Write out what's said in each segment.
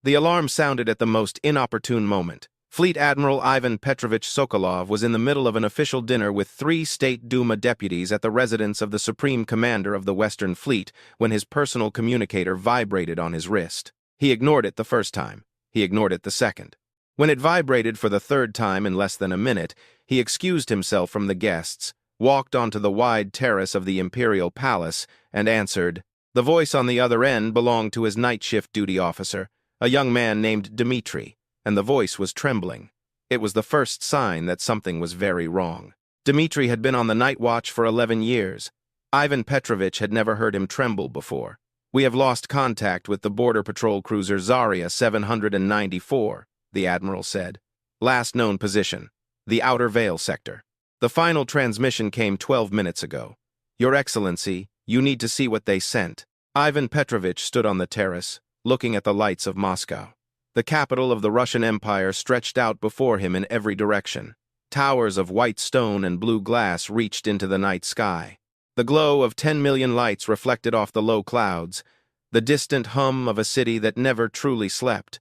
The alarm sounded at the most inopportune moment. Fleet Admiral Ivan Petrovich Sokolov was in the middle of an official dinner with 3 State Duma deputies at the residence of the Supreme Commander of the Western Fleet when his personal communicator vibrated on his wrist. He ignored it the first time. He ignored it the second. When it vibrated for the third time in less than a minute, he excused himself from the guests, walked onto the wide terrace of the Imperial Palace, and answered. The voice on the other end belonged to his night shift duty officer, a young man named Dmitri, and the voice was trembling. It was the first sign that something was very wrong. Dmitri had been on the night watch for 11 years. Ivan Petrovich had never heard him tremble before. "We have lost contact with the border patrol cruiser Zarya 794, the admiral said. "Last known position, the Outer Veil sector. The final transmission came 12 minutes ago. Your Excellency, you need to see what they sent." Ivan Petrovich stood on the terrace, looking at the lights of Moscow. The capital of the Russian Empire stretched out before him in every direction. Towers of white stone and blue glass reached into the night sky. The glow of 10 million lights reflected off the low clouds, the distant hum of a city that never truly slept.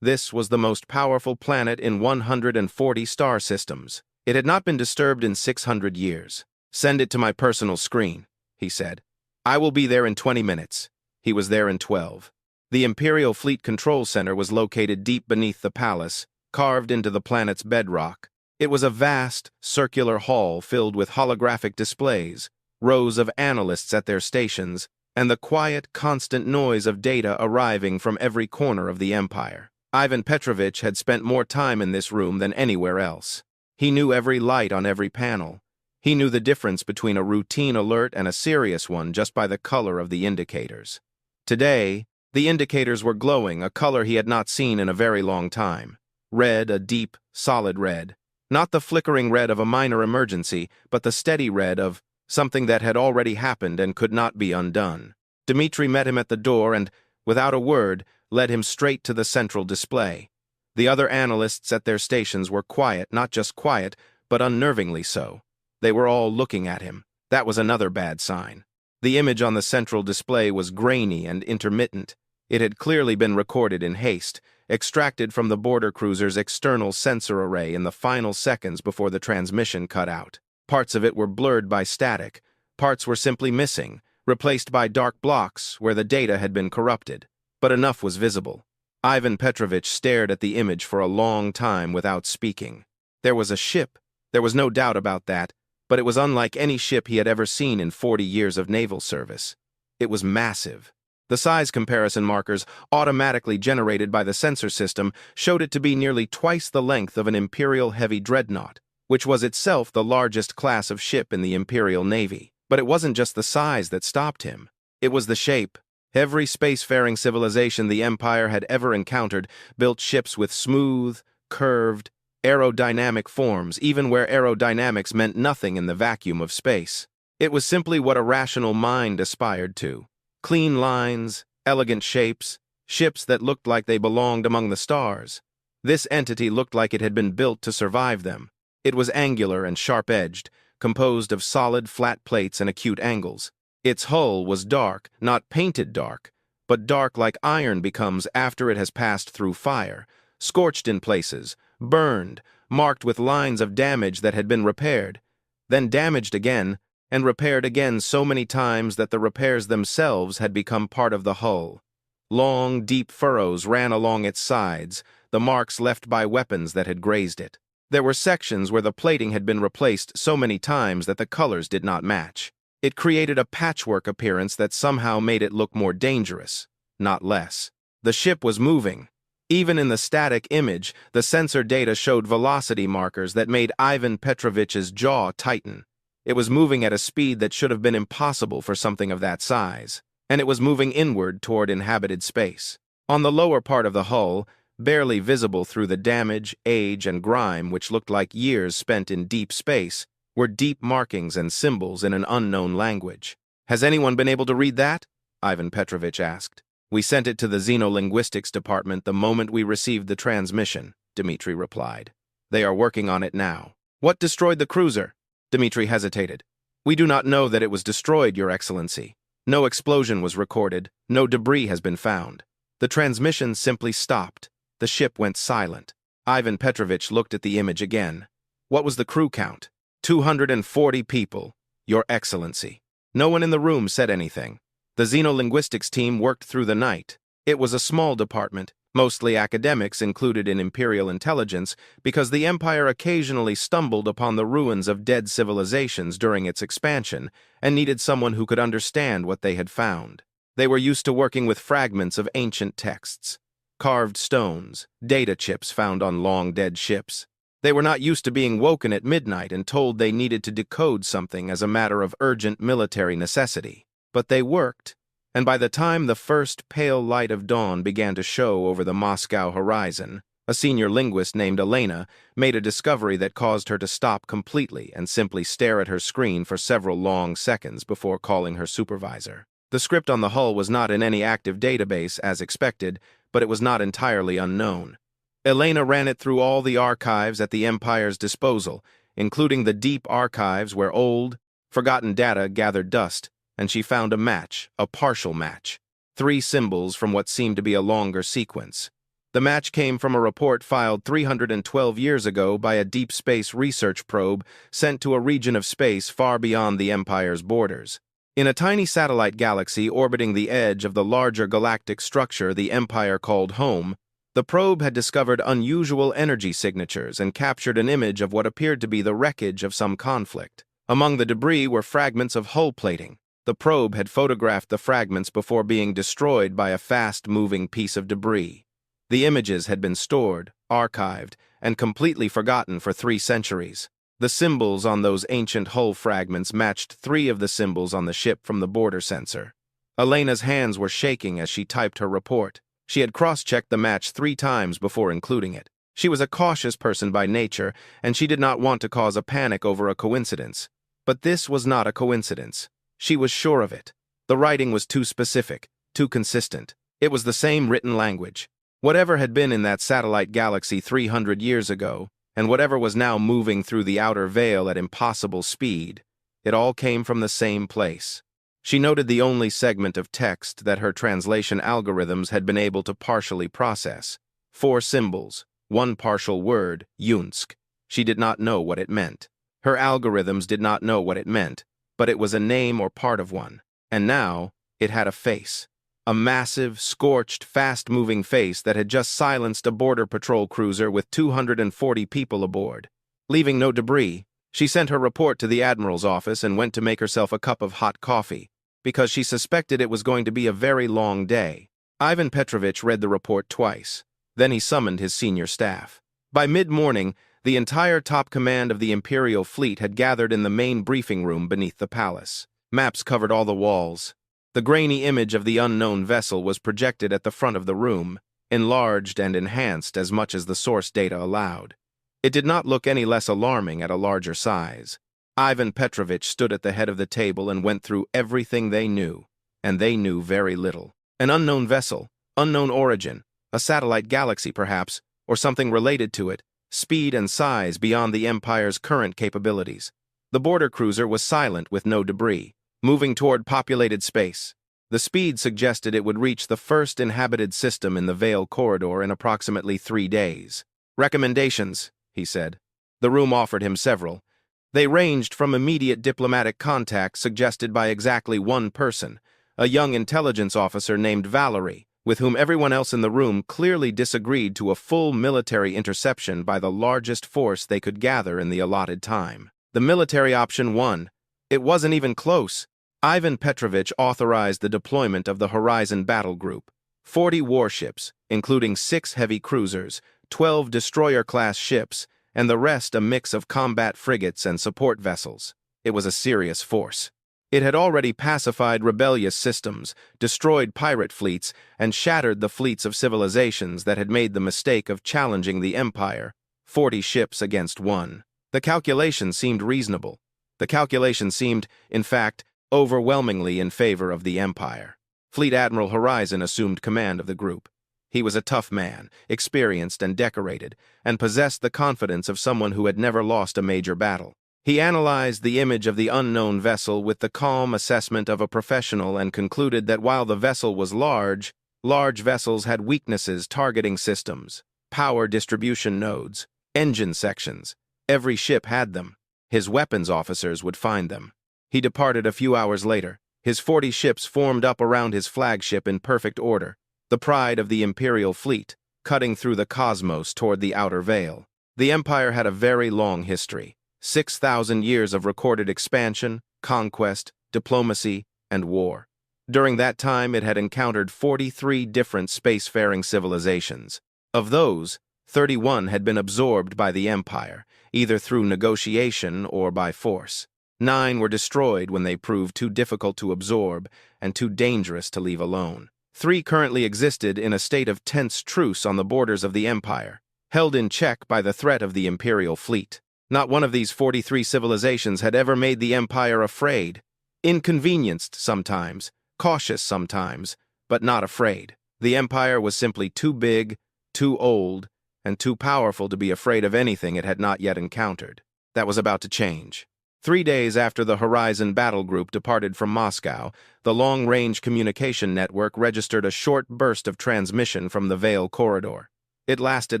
This was the most powerful planet in 140 star systems. It had not been disturbed in 600 years. "Send it to my personal screen," he said. "I will be there in 20 minutes. He was there in 12. The Imperial Fleet Control Center was located deep beneath the palace, carved into the planet's bedrock. It was a vast, circular hall filled with holographic displays, rows of analysts at their stations, and the quiet, constant noise of data arriving from every corner of the Empire. Ivan Petrovich had spent more time in this room than anywhere else. He knew every light on every panel. He knew the difference between a routine alert and a serious one just by the color of the indicators. Today, the indicators were glowing, a color he had not seen in a very long time. Red, a deep, solid red. Not the flickering red of a minor emergency, but the steady red of something that had already happened and could not be undone. Dmitri met him at the door and, without a word, led him straight to the central display. The other analysts at their stations were quiet, not just quiet, but unnervingly so. They were all looking at him. That was another bad sign. The image on the central display was grainy and intermittent. It had clearly been recorded in haste, extracted from the border cruiser's external sensor array in the final seconds before the transmission cut out. Parts of it were blurred by static. Parts were simply missing, replaced by dark blocks where the data had been corrupted. But enough was visible. Ivan Petrovich stared at the image for a long time without speaking. There was a ship. There was no doubt about that, but it was unlike any ship he had ever seen in 40 years of naval service. It was massive. The size comparison markers, automatically generated by the sensor system, showed it to be nearly twice the length of an Imperial heavy dreadnought, which was itself the largest class of ship in the Imperial Navy. But it wasn't just the size that stopped him. It was the shape. Every spacefaring civilization the Empire had ever encountered built ships with smooth, curved, aerodynamic forms, even where aerodynamics meant nothing in the vacuum of space. It was simply what a rational mind aspired to. Clean lines, elegant shapes, ships that looked like they belonged among the stars. This entity looked like it had been built to survive them. It was angular and sharp-edged, composed of solid, flat plates and acute angles. Its hull was dark, not painted dark, but dark like iron becomes after it has passed through fire, scorched in places, burned, marked with lines of damage that had been repaired, then damaged again, and repaired again so many times that the repairs themselves had become part of the hull. Long, deep furrows ran along its sides, the marks left by weapons that had grazed it. There were sections where the plating had been replaced so many times that the colors did not match. It created a patchwork appearance that somehow made it look more dangerous, not less. The ship was moving. Even in the static image, the sensor data showed velocity markers that made Ivan Petrovich's jaw tighten. It was moving at a speed that should have been impossible for something of that size, and it was moving inward toward inhabited space. On the lower part of the hull, barely visible through the damage, age, and grime which looked like years spent in deep space, were deep markings and symbols in an unknown language. "Has anyone been able to read that?" Ivan Petrovich asked. "We sent it to the Xenolinguistics department the moment we received the transmission," Dmitri replied. "They are working on it now." "What destroyed the cruiser?" Dmitri hesitated. "We do not know that it was destroyed, Your Excellency. No explosion was recorded, no debris has been found. The transmission simply stopped. The ship went silent. Ivan Petrovich looked at the image again. What was the crew count? 240 people, Your Excellency. No one in the room said anything. The xenolinguistics team worked through the night. It was a small department, mostly academics included in Imperial intelligence, because the Empire occasionally stumbled upon the ruins of dead civilizations during its expansion and needed someone who could understand what they had found. They were used to working with fragments of ancient texts, carved stones, data chips found on long-dead ships. They were not used to being woken at midnight and told they needed to decode something as a matter of urgent military necessity. But they worked, and by the time the first pale light of dawn began to show over the Moscow horizon, a senior linguist named Elena made a discovery that caused her to stop completely and simply stare at her screen for several long seconds before calling her supervisor. The script on the hull was not in any active database as expected, but it was not entirely unknown. Elena ran it through all the archives at the Empire's disposal, including the deep archives where old, forgotten data gathered dust, and she found a match, a partial match. 3 symbols from what seemed to be a longer sequence. The match came from a report filed 312 years ago by a deep space research probe sent to a region of space far beyond the Empire's borders. In a tiny satellite galaxy orbiting the edge of the larger galactic structure the Empire called home, the probe had discovered unusual energy signatures and captured an image of what appeared to be the wreckage of some conflict. Among the debris were fragments of hull plating. The probe had photographed the fragments before being destroyed by a fast-moving piece of debris. The images had been stored, archived, and completely forgotten for 3 centuries. The symbols on those ancient hull fragments matched 3 of the symbols on the ship from the border sensor. Elena's hands were shaking as she typed her report. She had cross-checked the match 3 times before including it. She was a cautious person by nature, and she did not want to cause a panic over a coincidence. But this was not a coincidence. She was sure of it. The writing was too specific, too consistent. It was the same written language. Whatever had been in that satellite galaxy 300 years ago, and whatever was now moving through the outer veil at impossible speed, it all came from the same place. She noted the only segment of text that her translation algorithms had been able to partially process. 4 symbols, 1 partial word, Yunsk. She did not know what it meant. Her algorithms did not know what it meant, but it was a name or part of one. And now, it had a face. A massive, scorched, fast-moving face that had just silenced a border patrol cruiser with 240 people aboard. Leaving no debris, she sent her report to the admiral's office and went to make herself a cup of hot coffee, because she suspected it was going to be a very long day. Ivan Petrovich read the report twice. Then he summoned his senior staff. By mid-morning, the entire top command of the Imperial fleet had gathered in the main briefing room beneath the palace. Maps covered all the walls. The grainy image of the unknown vessel was projected at the front of the room, enlarged and enhanced as much as the source data allowed. It did not look any less alarming at a larger size. Ivan Petrovich stood at the head of the table and went through everything they knew, and they knew very little. An unknown vessel, unknown origin, a satellite galaxy perhaps, or something related to it, speed and size beyond the Empire's current capabilities. The border cruiser was silent with no debris, moving toward populated space. The speed suggested it would reach the first inhabited system in the Veil corridor in approximately 3 days. "Recommendations," he said. The room offered him several. They ranged from immediate diplomatic contact suggested by exactly one person, a young intelligence officer named Valerie, with whom everyone else in the room clearly disagreed, to a full military interception by the largest force they could gather in the allotted time. The military option won. It wasn't even close. Ivan Petrovich authorized the deployment of the Horizon Battle Group, 40 warships, including 6 heavy cruisers, 12 destroyer-class ships, and the rest a mix of combat frigates and support vessels. It was a serious force. It had already pacified rebellious systems, destroyed pirate fleets, and shattered the fleets of civilizations that had made the mistake of challenging the Empire, 40 ships against 1. The calculation seemed reasonable. The calculation seemed, in fact, overwhelmingly in favor of the Empire. Fleet Admiral Horizon assumed command of the group. He was a tough man, experienced and decorated, and possessed the confidence of someone who had never lost a major battle. He analyzed the image of the unknown vessel with the calm assessment of a professional and concluded that while the vessel was large, Large vessels had weaknesses, targeting systems, power distribution nodes, engine sections. Every ship had them. His weapons officers would find them. He departed a few hours later. His 40 ships formed up around his flagship in perfect order, the pride of the Imperial fleet, cutting through the cosmos toward the outer veil. The Empire had a very long history, 6,000 years of recorded expansion, conquest, diplomacy, and war. During that time, it had encountered 43 different spacefaring civilizations. Of those, 31 had been absorbed by the Empire, either through negotiation or by force. 9 were destroyed when they proved too difficult to absorb and too dangerous to leave alone. 3 currently existed in a state of tense truce on the borders of the Empire, held in check by the threat of the Imperial fleet. Not one of these 43 civilizations had ever made the Empire afraid. Inconvenienced sometimes, cautious sometimes, but not afraid. The Empire was simply too big, too old, and too powerful to be afraid of anything it had not yet encountered. That was about to change. 3 days after the Horizon battle group departed from Moscow, the long-range communication network registered a short burst of transmission from the Veil corridor. It lasted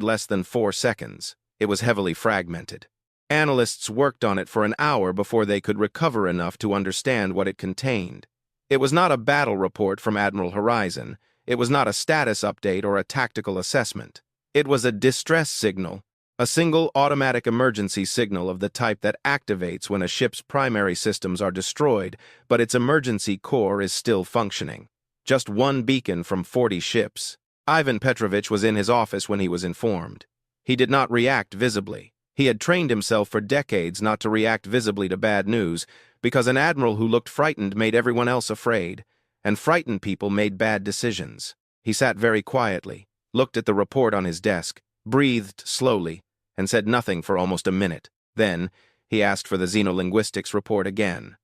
less than 4 seconds. It was heavily fragmented. Analysts worked on it for an hour before they could recover enough to understand what it contained. It was not a battle report from Admiral Horizon. It was not a status update or a tactical assessment. It was a distress signal. A single automatic emergency signal of the type that activates when a ship's primary systems are destroyed, but its emergency core is still functioning. Just one beacon from 40 ships. Ivan Petrovich was in his office when he was informed. He did not react visibly. He had trained himself for decades not to react visibly to bad news, because an admiral who looked frightened made everyone else afraid, and frightened people made bad decisions. He sat very quietly, looked at the report on his desk, breathed slowly, and said nothing for almost a minute. Then, he asked for the xenolinguistics report again.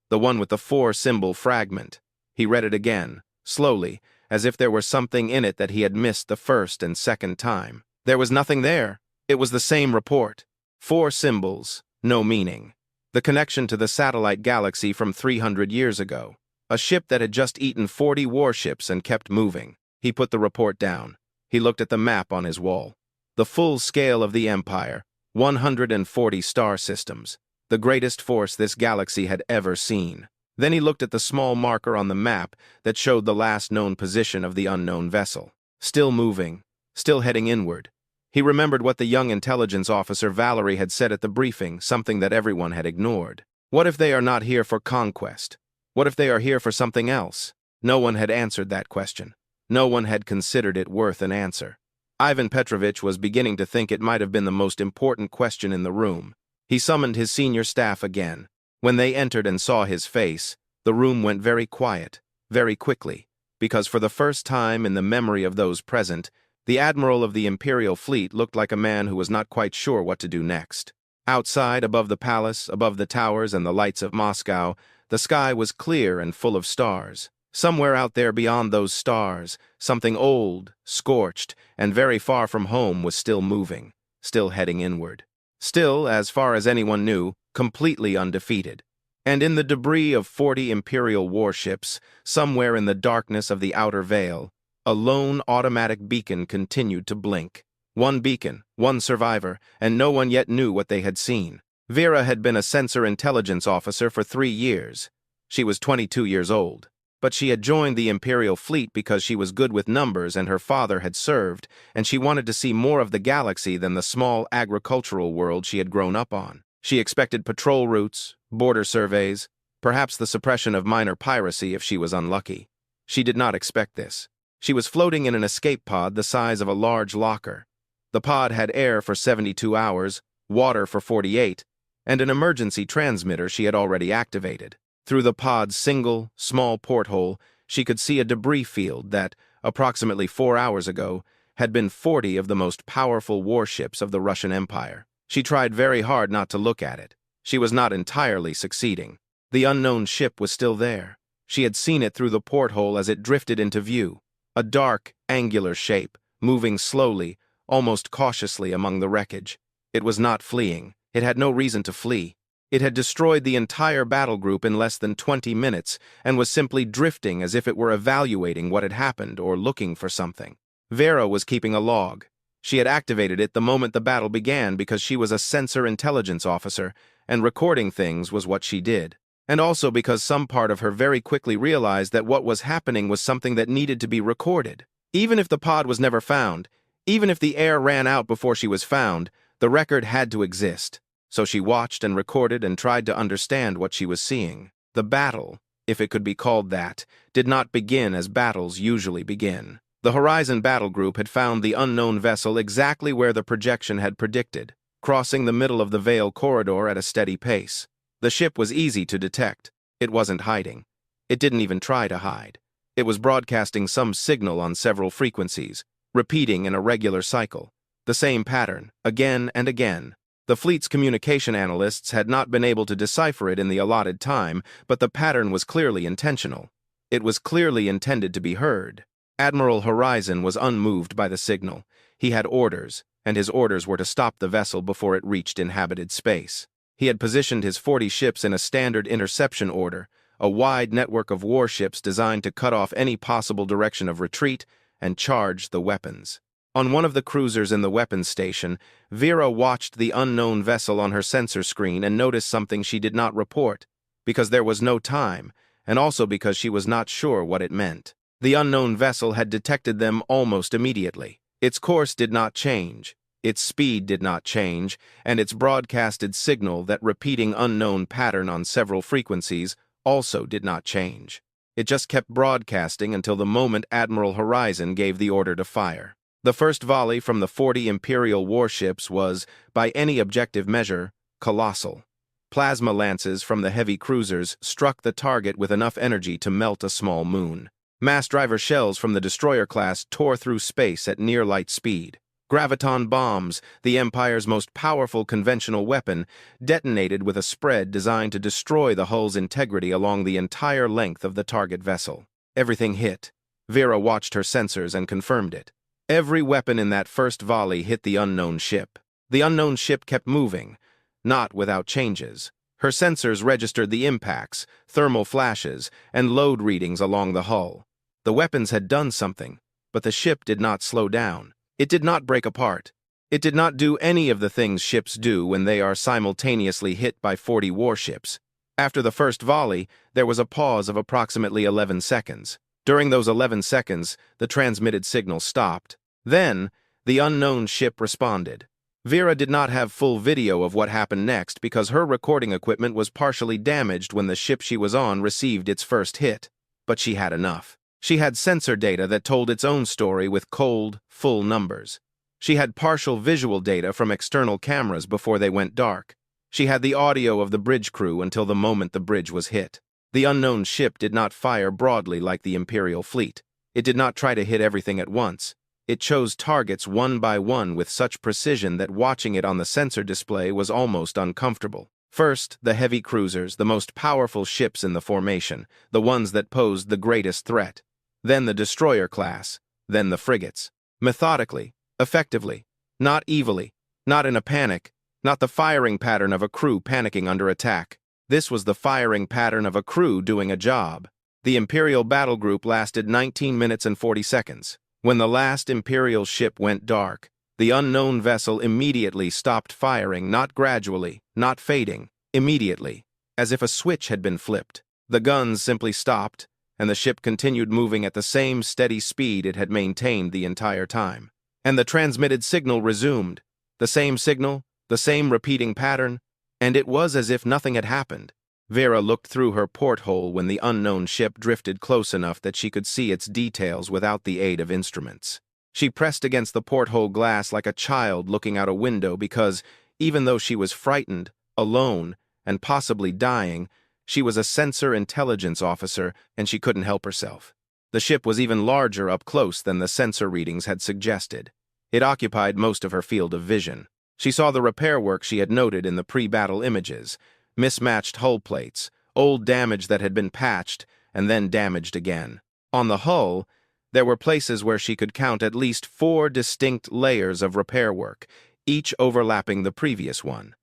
The one with the 4-symbol fragment. He read it again, slowly, as if there were something in it that he had missed the first and second time. There was nothing there. It was the same report. 4 symbols, no meaning. The connection to the satellite galaxy from 300 years ago. A ship that had just eaten 40 warships and kept moving. He put the report down. He looked at the map on his wall. The full scale of the Empire, 140 star systems, the greatest force this galaxy had ever seen. Then he looked at the small marker on the map that showed the last known position of the unknown vessel. Still moving, still heading inward. He remembered what the young intelligence officer Valerie had said at the briefing, something that everyone had ignored. What if they are not here for conquest? What if they are here for something else? No one had answered that question. No one had considered it worth an answer. Ivan Petrovich was beginning to think it might have been the most important question in the room. He summoned his senior staff again. When they entered and saw his face, the room went very quiet, very quickly, because for the first time in the memory of those present, the admiral of the Imperial fleet looked like a man who was not quite sure what to do next. Outside, above the palace, above the towers and the lights of Moscow, the sky was clear and full of stars. Somewhere out there beyond those stars, something old, scorched, and very far from home was still moving, still heading inward. Still, as far as anyone knew, completely undefeated. And in the debris of 40 Imperial warships, somewhere in the darkness of the outer veil, a lone automatic beacon continued to blink. One beacon, one survivor, and no one yet knew what they had seen. Vera had been a sensor intelligence officer for 3 years. She was 22 years old. But she had joined the Imperial fleet because she was good with numbers and her father had served, and she wanted to see more of the galaxy than the small agricultural world she had grown up on. She expected patrol routes, border surveys, perhaps the suppression of minor piracy if she was unlucky. She did not expect this. She was floating in an escape pod the size of a large locker. The pod had air for 72 hours, water for 48, and an emergency transmitter she had already activated. Through the pod's single, small porthole, she could see a debris field that, approximately 4 hours ago, had been 40 of the most powerful warships of the Russian Empire. She tried very hard not to look at it. She was not entirely succeeding. The unknown ship was still there. She had seen it through the porthole as it drifted into view. A dark, angular shape, moving slowly, almost cautiously among the wreckage. It was not fleeing. It had no reason to flee. It had destroyed the entire battle group in less than 20 minutes and was simply drifting as if it were evaluating what had happened or looking for something. Vera was keeping a log. She had activated it the moment the battle began because she was a sensor intelligence officer, and recording things was what she did. And also because some part of her very quickly realized that what was happening was something that needed to be recorded. Even if the pod was never found, even if the air ran out before she was found, the record had to exist. So she watched and recorded and tried to understand what she was seeing. The battle, if it could be called that, did not begin as battles usually begin. The Horizon battle group had found the unknown vessel exactly where the projection had predicted, crossing the middle of the Veil corridor at a steady pace. The ship was easy to detect. It wasn't hiding. It didn't even try to hide. It was broadcasting some signal on several frequencies, repeating in a regular cycle. The same pattern, again and again. The fleet's communication analysts had not been able to decipher it in the allotted time, but the pattern was clearly intentional. It was clearly intended to be heard. Admiral Horizon was unmoved by the signal. He had orders, and his orders were to stop the vessel before it reached inhabited space. He had positioned his 40 ships in a standard interception order, a wide network of warships designed to cut off any possible direction of retreat and charge the weapons. On one of the cruisers in the weapons station, Vera watched the unknown vessel on her sensor screen and noticed something she did not report, because there was no time, and also because she was not sure what it meant. The unknown vessel had detected them almost immediately. Its course did not change. Its speed did not change, and its broadcasted signal, that repeating unknown pattern on several frequencies, also did not change. It just kept broadcasting until the moment Admiral Horizon gave the order to fire. The first volley from the 40 Imperial warships was, by any objective measure, colossal. Plasma lances from the heavy cruisers struck the target with enough energy to melt a small moon. Mass driver shells from the destroyer class tore through space at near light speed. Graviton bombs, the Empire's most powerful conventional weapon, detonated with a spread designed to destroy the hull's integrity along the entire length of the target vessel. Everything hit. Vera watched her sensors and confirmed it. Every weapon in that first volley hit the unknown ship. The unknown ship kept moving, not without changes. Her sensors registered the impacts, thermal flashes, and load readings along the hull. The weapons had done something, but the ship did not slow down. It did not break apart. It did not do any of the things ships do when they are simultaneously hit by 40 warships. After the first volley, there was a pause of approximately 11 seconds. During those 11 seconds, the transmitted signal stopped. Then, the unknown ship responded. Vera did not have full video of what happened next because her recording equipment was partially damaged when the ship she was on received its first hit. But she had enough. She had sensor data that told its own story with cold, full numbers. She had partial visual data from external cameras before they went dark. She had the audio of the bridge crew until the moment the bridge was hit. The unknown ship did not fire broadly like the Imperial fleet. It did not try to hit everything at once. It chose targets one by one with such precision that watching it on the sensor display was almost uncomfortable. First, the heavy cruisers, the most powerful ships in the formation, the ones that posed the greatest threat. Then the destroyer class, then the frigates. Methodically, effectively, not evilly, not in a panic, not the firing pattern of a crew panicking under attack. This was the firing pattern of a crew doing a job. The Imperial battle group lasted 19 minutes and 40 seconds. When the last Imperial ship went dark, the unknown vessel immediately stopped firing, not gradually, not fading, immediately, as if a switch had been flipped. The guns simply stopped, and the ship continued moving at the same steady speed it had maintained the entire time. And the transmitted signal resumed. The same signal, the same repeating pattern, and it was as if nothing had happened. Vera looked through her porthole when the unknown ship drifted close enough that she could see its details without the aid of instruments. She pressed against the porthole glass like a child looking out a window because, even though she was frightened, alone, and possibly dying, she was a sensor intelligence officer and she couldn't help herself. The ship was even larger up close than the sensor readings had suggested. It occupied most of her field of vision. She saw the repair work she had noted in the pre-battle images, mismatched hull plates, old damage that had been patched and then damaged again. On the hull, there were places where she could count at least 4 distinct layers of repair work, each overlapping the previous one.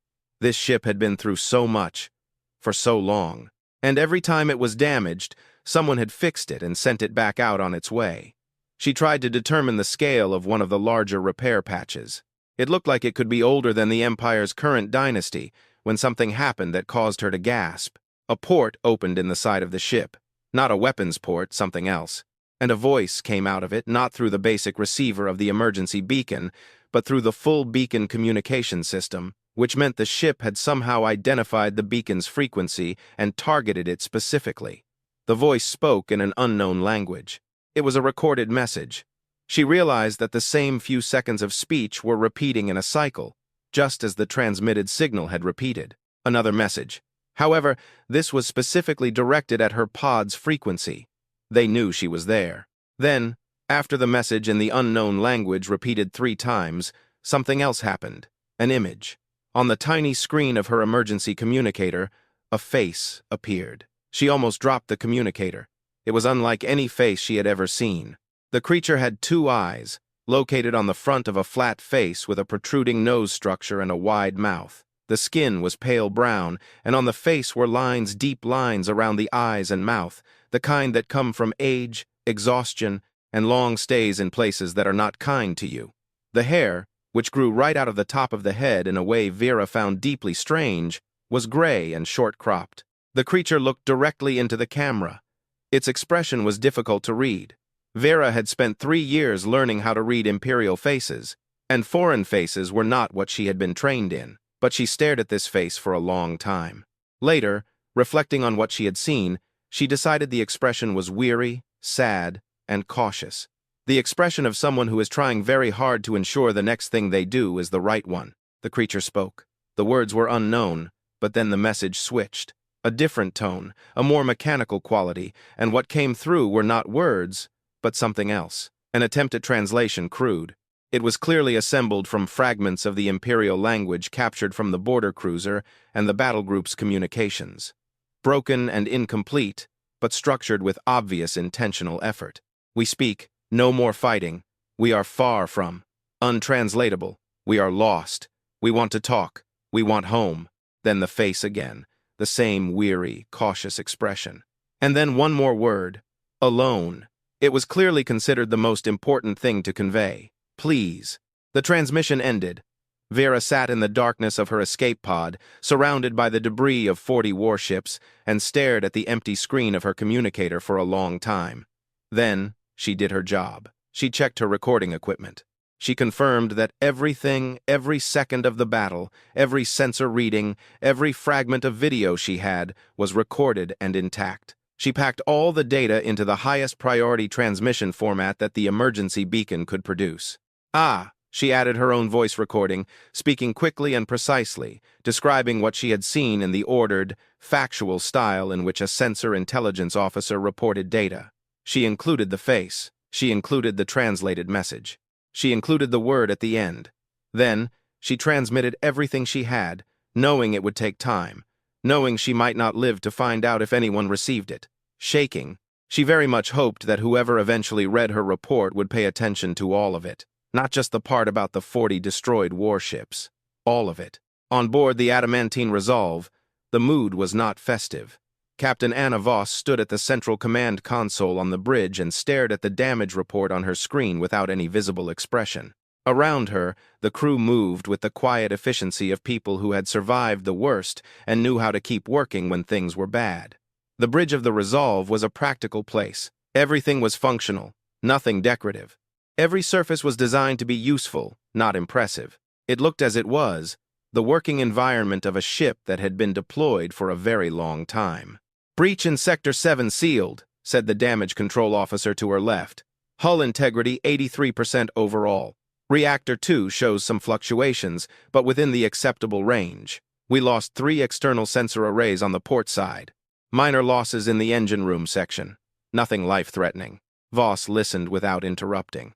This ship had been through so much, for so long, and every time it was damaged, someone had fixed it and sent it back out on its way. She tried to determine the scale of one of the larger repair patches. It looked like it could be older than the Empire's current dynasty when something happened that caused her to gasp. A port opened in the side of the ship. Not a weapons port, something else. And a voice came out of it, not through the basic receiver of the emergency beacon, but through the full beacon communication system, which meant the ship had somehow identified the beacon's frequency and targeted it specifically. The voice spoke in an unknown language. It was a recorded message. She realized that the same few seconds of speech were repeating in a cycle, just as the transmitted signal had repeated. Another message. However, this was specifically directed at her pod's frequency. They knew she was there. Then, after the message in the unknown language repeated 3 times, something else happened. An image. On the tiny screen of her emergency communicator, a face appeared. She almost dropped the communicator. It was unlike any face she had ever seen. The creature had 2 eyes, located on the front of a flat face with a protruding nose structure and a wide mouth. The skin was pale brown, and on the face were lines, deep lines around the eyes and mouth, the kind that come from age, exhaustion, and long stays in places that are not kind to you. The hair, which grew right out of the top of the head in a way Vera found deeply strange, was gray and short-cropped. The creature looked directly into the camera. Its expression was difficult to read. Vera had spent 3 years learning how to read Imperial faces, and foreign faces were not what she had been trained in, but she stared at this face for a long time. Later, reflecting on what she had seen, she decided the expression was weary, sad, and cautious. The expression of someone who is trying very hard to ensure the next thing they do is the right one. The creature spoke. The words were unknown, but then the message switched. A different tone, a more mechanical quality, and what came through were not words, but something else. An attempt at translation crude. It was clearly assembled from fragments of the Imperial language captured from the border cruiser and the battle group's communications. Broken and incomplete, but structured with obvious intentional effort. We speak, no more fighting. We are far from. Untranslatable. We are lost. We want to talk. We want home. Then the face again. The same weary, cautious expression. And then one more word. Alone. It was clearly considered the most important thing to convey. Please. The transmission ended. Vera sat in the darkness of her escape pod, surrounded by the debris of 40 warships, and stared at the empty screen of her communicator for a long time. Then, she did her job. She checked her recording equipment. She confirmed that everything, every second of the battle, every sensor reading, every fragment of video she had, was recorded and intact. She packed all the data into the highest priority transmission format that the emergency beacon could produce. She added her own voice recording, speaking quickly and precisely, describing what she had seen in the ordered, factual style in which a sensor intelligence officer reported data. She included the face. She included the translated message. She included the word at the end. Then, she transmitted everything she had, knowing it would take time, knowing she might not live to find out if anyone received it. Shaking, she very much hoped that whoever eventually read her report would pay attention to all of it. Not just the part about the 40 destroyed warships. All of it. On board the adamantine Resolve, the mood was not festive. Captain Anna Voss stood at the central command console on the bridge and stared at the damage report on her screen without any visible expression. Around her, the crew moved with the quiet efficiency of people who had survived the worst and knew how to keep working when things were bad. The bridge of the Resolve was a practical place. Everything was functional, nothing decorative. Every surface was designed to be useful, not impressive. It looked as it was, the working environment of a ship that had been deployed for a very long time. "Breach in Sector 7 sealed," said the damage control officer to her left. "Hull integrity 83% overall. Reactor 2 shows some fluctuations, but within the acceptable range. We lost 3 external sensor arrays on the port side. Minor losses in the engine room section. Nothing life-threatening." Voss listened without interrupting.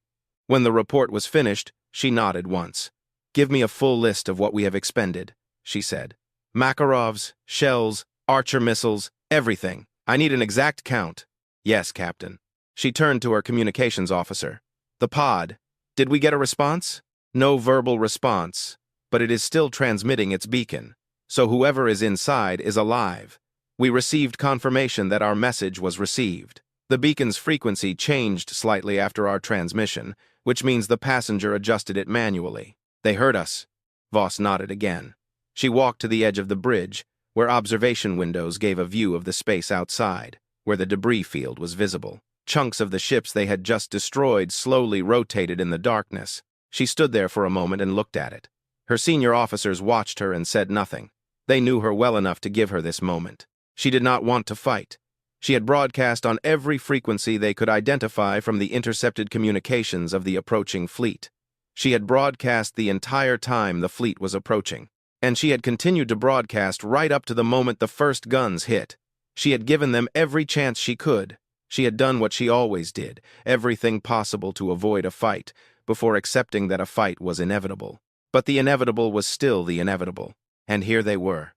When the report was finished, she nodded once. "Give me a full list of what we have expended," she said. "Makarovs, shells, Archer missiles, everything. I need an exact count." "Yes, Captain." She turned to her communications officer. "The pod. Did we get a response?" "No verbal response, but it is still transmitting its beacon. So whoever is inside is alive. We received confirmation that our message was received. The beacon's frequency changed slightly after our transmission, which means the passenger adjusted it manually. They heard us. Voss nodded again. She walked to the edge of the bridge, where observation windows gave a view of the space outside, where the debris field was visible. Chunks of the ships they had just destroyed slowly rotated in the darkness. She stood there for a moment and looked at it. Her senior officers watched her and said nothing. They knew her well enough to give her this moment. She did not want to fight. She had broadcast on every frequency they could identify from the intercepted communications of the approaching fleet. She had broadcast the entire time the fleet was approaching, and she had continued to broadcast right up to the moment the first guns hit. She had given them every chance she could. She had done what she always did, everything possible to avoid a fight, before accepting that a fight was inevitable. But the inevitable was still the inevitable, and here they were.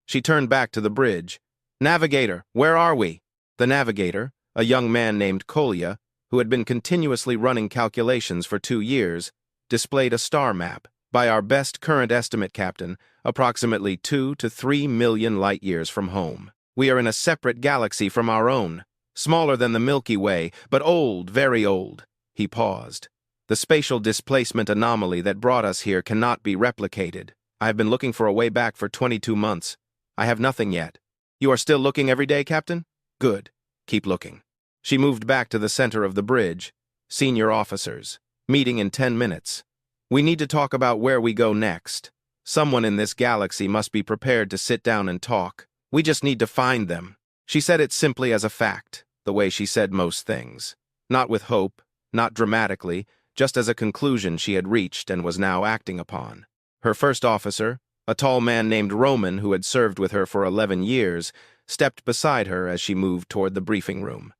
She turned back to the bridge. "Navigator, where are we?" The navigator, a young man named Kolya, who had been continuously running calculations for 2 years, displayed a star map. "By our best current estimate, Captain, approximately 2 to 3 million light-years from home. We are in a separate galaxy from our own, smaller than the Milky Way, but old, very old." He paused. "The spatial displacement anomaly that brought us here cannot be replicated. I have been looking for a way back for 22 months. I have nothing yet." "You are still looking every day, Captain?" "Good. Keep looking." She moved back to the center of the bridge. "Senior officers. Meeting in 10 minutes. We need to talk about where we go next. Someone in this galaxy must be prepared to sit down and talk. We just need to find them." She said it simply as a fact, the way she said most things. Not with hope, not dramatically, just as a conclusion she had reached and was now acting upon. Her first officer, a tall man named Roman who had served with her for 11 years, stepped beside her as she moved toward the briefing room.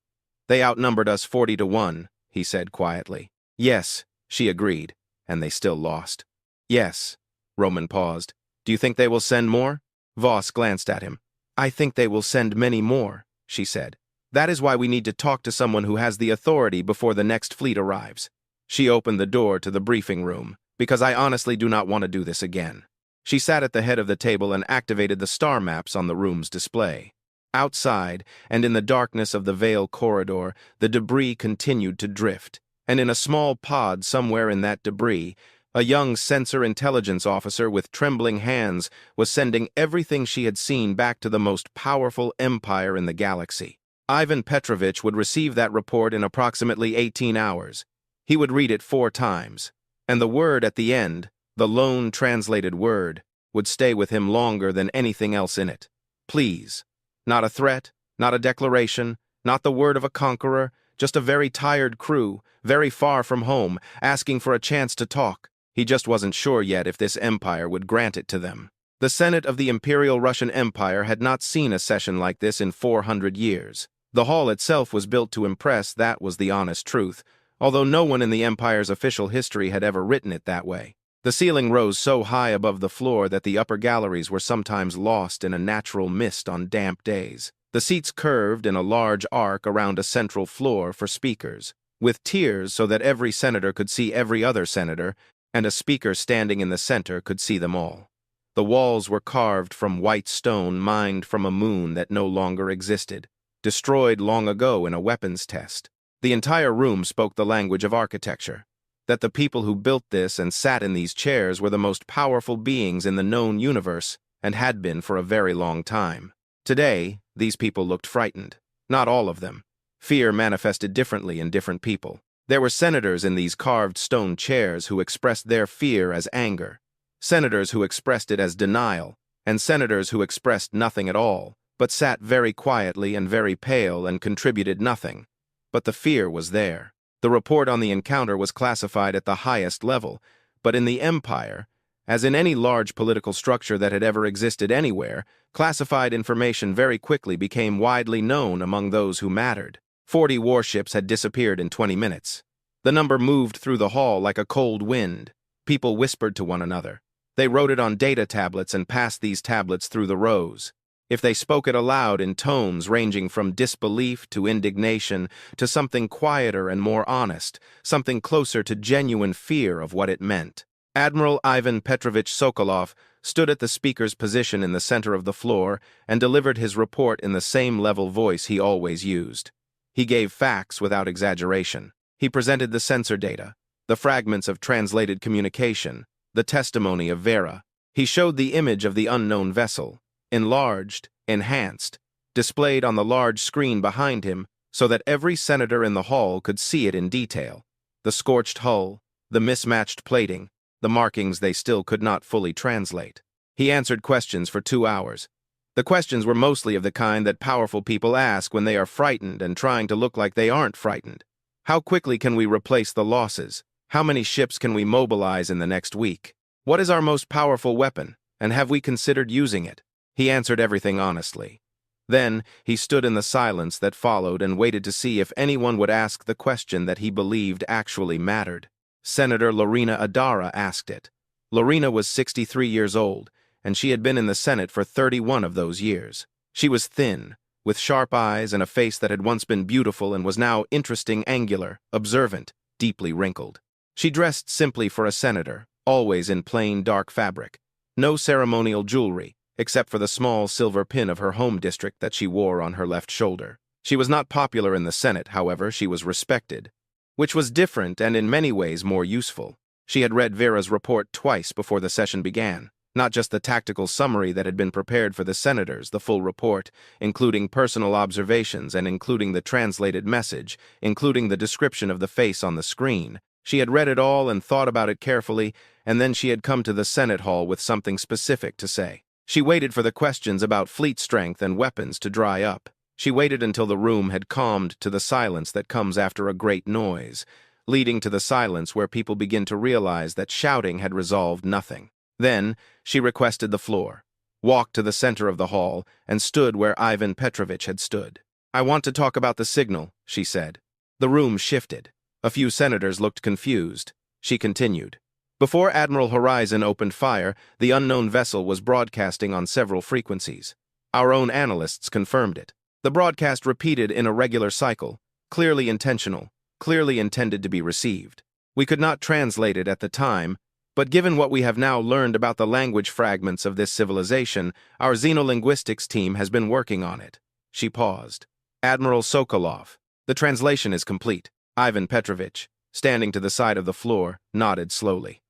"They outnumbered us 40 to 1, he said quietly. "Yes," she agreed, "and they still lost." "Yes." Roman paused. "Do you think they will send more?" Voss glanced at him. "I think they will send many more," she said. "That is why we need to talk to someone who has the authority before the next fleet arrives." She opened the door to the briefing room, "because I honestly do not want to do this again." She sat at the head of the table and activated the star maps on the room's display. Outside, and in the darkness of the veil corridor, the debris continued to drift, and in a small pod somewhere in that debris, a young sensor intelligence officer with trembling hands was sending everything she had seen back to the most powerful empire in the galaxy. Ivan Petrovich would receive that report in approximately 18 hours. He would read it 4 times, and the word at the end, the lone translated word, would stay with him longer than anything else in it. Please. Not a threat, not a declaration, not the word of a conqueror, just a very tired crew, very far from home, asking for a chance to talk. He just wasn't sure yet if this empire would grant it to them. The Senate of the Imperial Russian Empire had not seen a session like this in 400 years. The hall itself was built to impress, that was the honest truth, although no one in the Empire's official history had ever written it that way. The ceiling rose so high above the floor that the upper galleries were sometimes lost in a natural mist on damp days. The seats curved in a large arc around a central floor for speakers, with tiers so that every senator could see every other senator, and a speaker standing in the center could see them all. The walls were carved from white stone mined from a moon that no longer existed, destroyed long ago in a weapons test. The entire room spoke the language of architecture. That the people who built this and sat in these chairs were the most powerful beings in the known universe, and had been for a very long time. Today, these people looked frightened. Not all of them. Fear manifested differently in different people. There were senators in these carved stone chairs who expressed their fear as anger, senators who expressed it as denial, and senators who expressed nothing at all, but sat very quietly and very pale and contributed nothing. But the fear was there. The report on the encounter was classified at the highest level, but in the Empire, as in any large political structure that had ever existed anywhere, classified information very quickly became widely known among those who mattered. 40 warships had disappeared in 20 minutes. The number moved through the hall like a cold wind. People whispered to one another. They wrote it on data tablets and passed these tablets through the rows. If they spoke it aloud in tones ranging from disbelief to indignation to something quieter and more honest, something closer to genuine fear of what it meant. Admiral Ivan Petrovich Sokolov stood at the speaker's position in the center of the floor and delivered his report in the same level voice he always used. He gave facts without exaggeration. He presented the sensor data, the fragments of translated communication, the testimony of Vera. He showed the image of the unknown vessel, enlarged, enhanced, displayed on the large screen behind him so that every senator in the hall could see it in detail. The scorched hull, the mismatched plating, the markings they still could not fully translate. He answered questions for 2 hours. The questions were mostly of the kind that powerful people ask when they are frightened and trying to look like they aren't frightened. How quickly can we replace the losses? How many ships can we mobilize in the next week? What is our most powerful weapon, and have we considered using it? He answered everything honestly. Then, he stood in the silence that followed and waited to see if anyone would ask the question that he believed actually mattered. Senator Lorena Adara asked it. Lorena was 63 years old, and she had been in the Senate for 31 of those years. She was thin, with sharp eyes and a face that had once been beautiful and was now interesting, angular, observant, deeply wrinkled. She dressed simply for a senator, always in plain, dark fabric. No ceremonial jewelry, except for the small silver pin of her home district that she wore on her left shoulder. She was not popular in the Senate, however, she was respected, which was different and in many ways more useful. She had read Vera's report twice before the session began, not just the tactical summary that had been prepared for the senators, the full report, including personal observations and including the translated message, including the description of the face on the screen. She had read it all and thought about it carefully, and then she had come to the Senate Hall with something specific to say. She waited for the questions about fleet strength and weapons to dry up. She waited until the room had calmed to the silence that comes after a great noise, leading to the silence where people begin to realize that shouting had resolved nothing. Then, she requested the floor, walked to the center of the hall, and stood where Ivan Petrovich had stood. "I want to talk about the signal," she said. The room shifted. A few senators looked confused. She continued. Before Admiral Horizon opened fire, the unknown vessel was broadcasting on several frequencies. Our own analysts confirmed it. The broadcast repeated in a regular cycle, clearly intentional, clearly intended to be received. We could not translate it at the time, but given what we have now learned about the language fragments of this civilization, our xenolinguistics team has been working on it. She paused. Admiral Sokolov. The translation is complete. Ivan Petrovich, standing to the side of the floor, nodded slowly.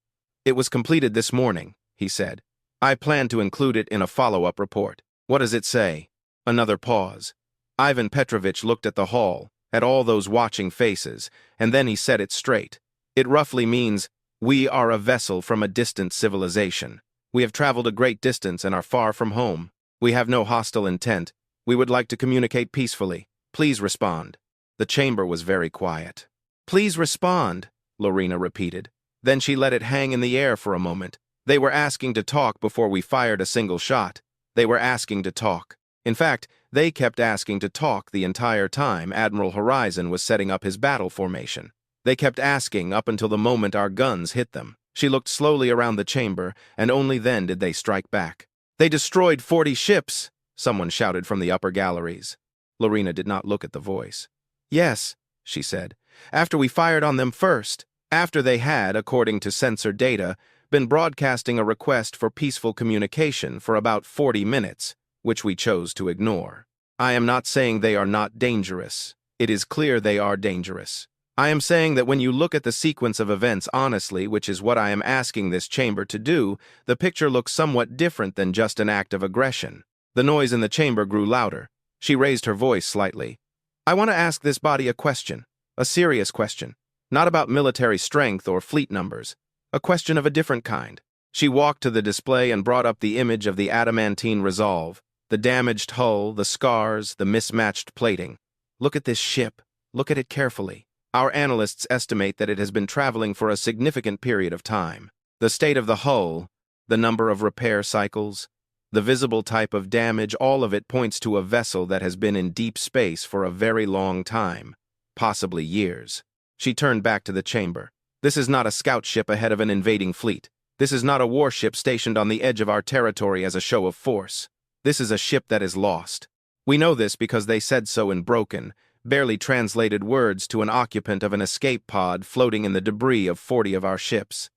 It was completed this morning, he said. I plan to include it in a follow-up report. What does it say? Another pause. Ivan Petrovich looked at the hall, at all those watching faces, and then he said it straight. It roughly means, we are a vessel from a distant civilization. We have traveled a great distance and are far from home. We have no hostile intent. We would like to communicate peacefully. Please respond. The chamber was very quiet. Please respond, Lorena repeated. Then she let it hang in the air for a moment. They were asking to talk before we fired a single shot. They were asking to talk. In fact, they kept asking to talk the entire time Admiral Horizon was setting up his battle formation. They kept asking up until the moment our guns hit them. She looked slowly around the chamber, and only then did they strike back. They destroyed 40 ships, someone shouted from the upper galleries. Lorena did not look at the voice. Yes, she said, after we fired on them first. After they had, according to sensor data, been broadcasting a request for peaceful communication for about 40 minutes, which we chose to ignore. I am not saying they are not dangerous. It is clear they are dangerous. I am saying that when you look at the sequence of events honestly, which is what I am asking this chamber to do, the picture looks somewhat different than just an act of aggression. The noise in the chamber grew louder. She raised her voice slightly. I want to ask this body a question, a serious question. Not about military strength or fleet numbers. A question of a different kind. She walked to the display and brought up the image of the adamantine resolve, the damaged hull, the scars, the mismatched plating. Look at this ship. Look at it carefully. Our analysts estimate that it has been traveling for a significant period of time. The state of the hull, the number of repair cycles, the visible type of damage, all of it points to a vessel that has been in deep space for a very long time, possibly years. She turned back to the chamber. This is not a scout ship ahead of an invading fleet. This is not a warship stationed on the edge of our territory as a show of force. This is a ship that is lost. We know this because they said so in broken, barely translated words to an occupant of an escape pod floating in the debris of 40 of our ships.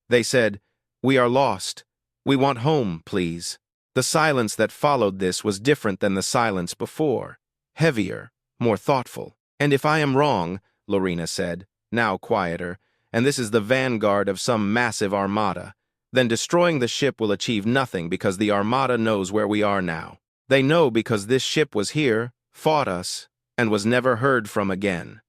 They said, "We are lost. We want home, please." The silence that followed this was different than the silence before, heavier, more thoughtful. "And if I am wrong," Lorena said, now quieter, "and this is the vanguard of some massive armada, then destroying the ship will achieve nothing because the armada knows where we are now. They know because this ship was here, fought us, and was never heard from again.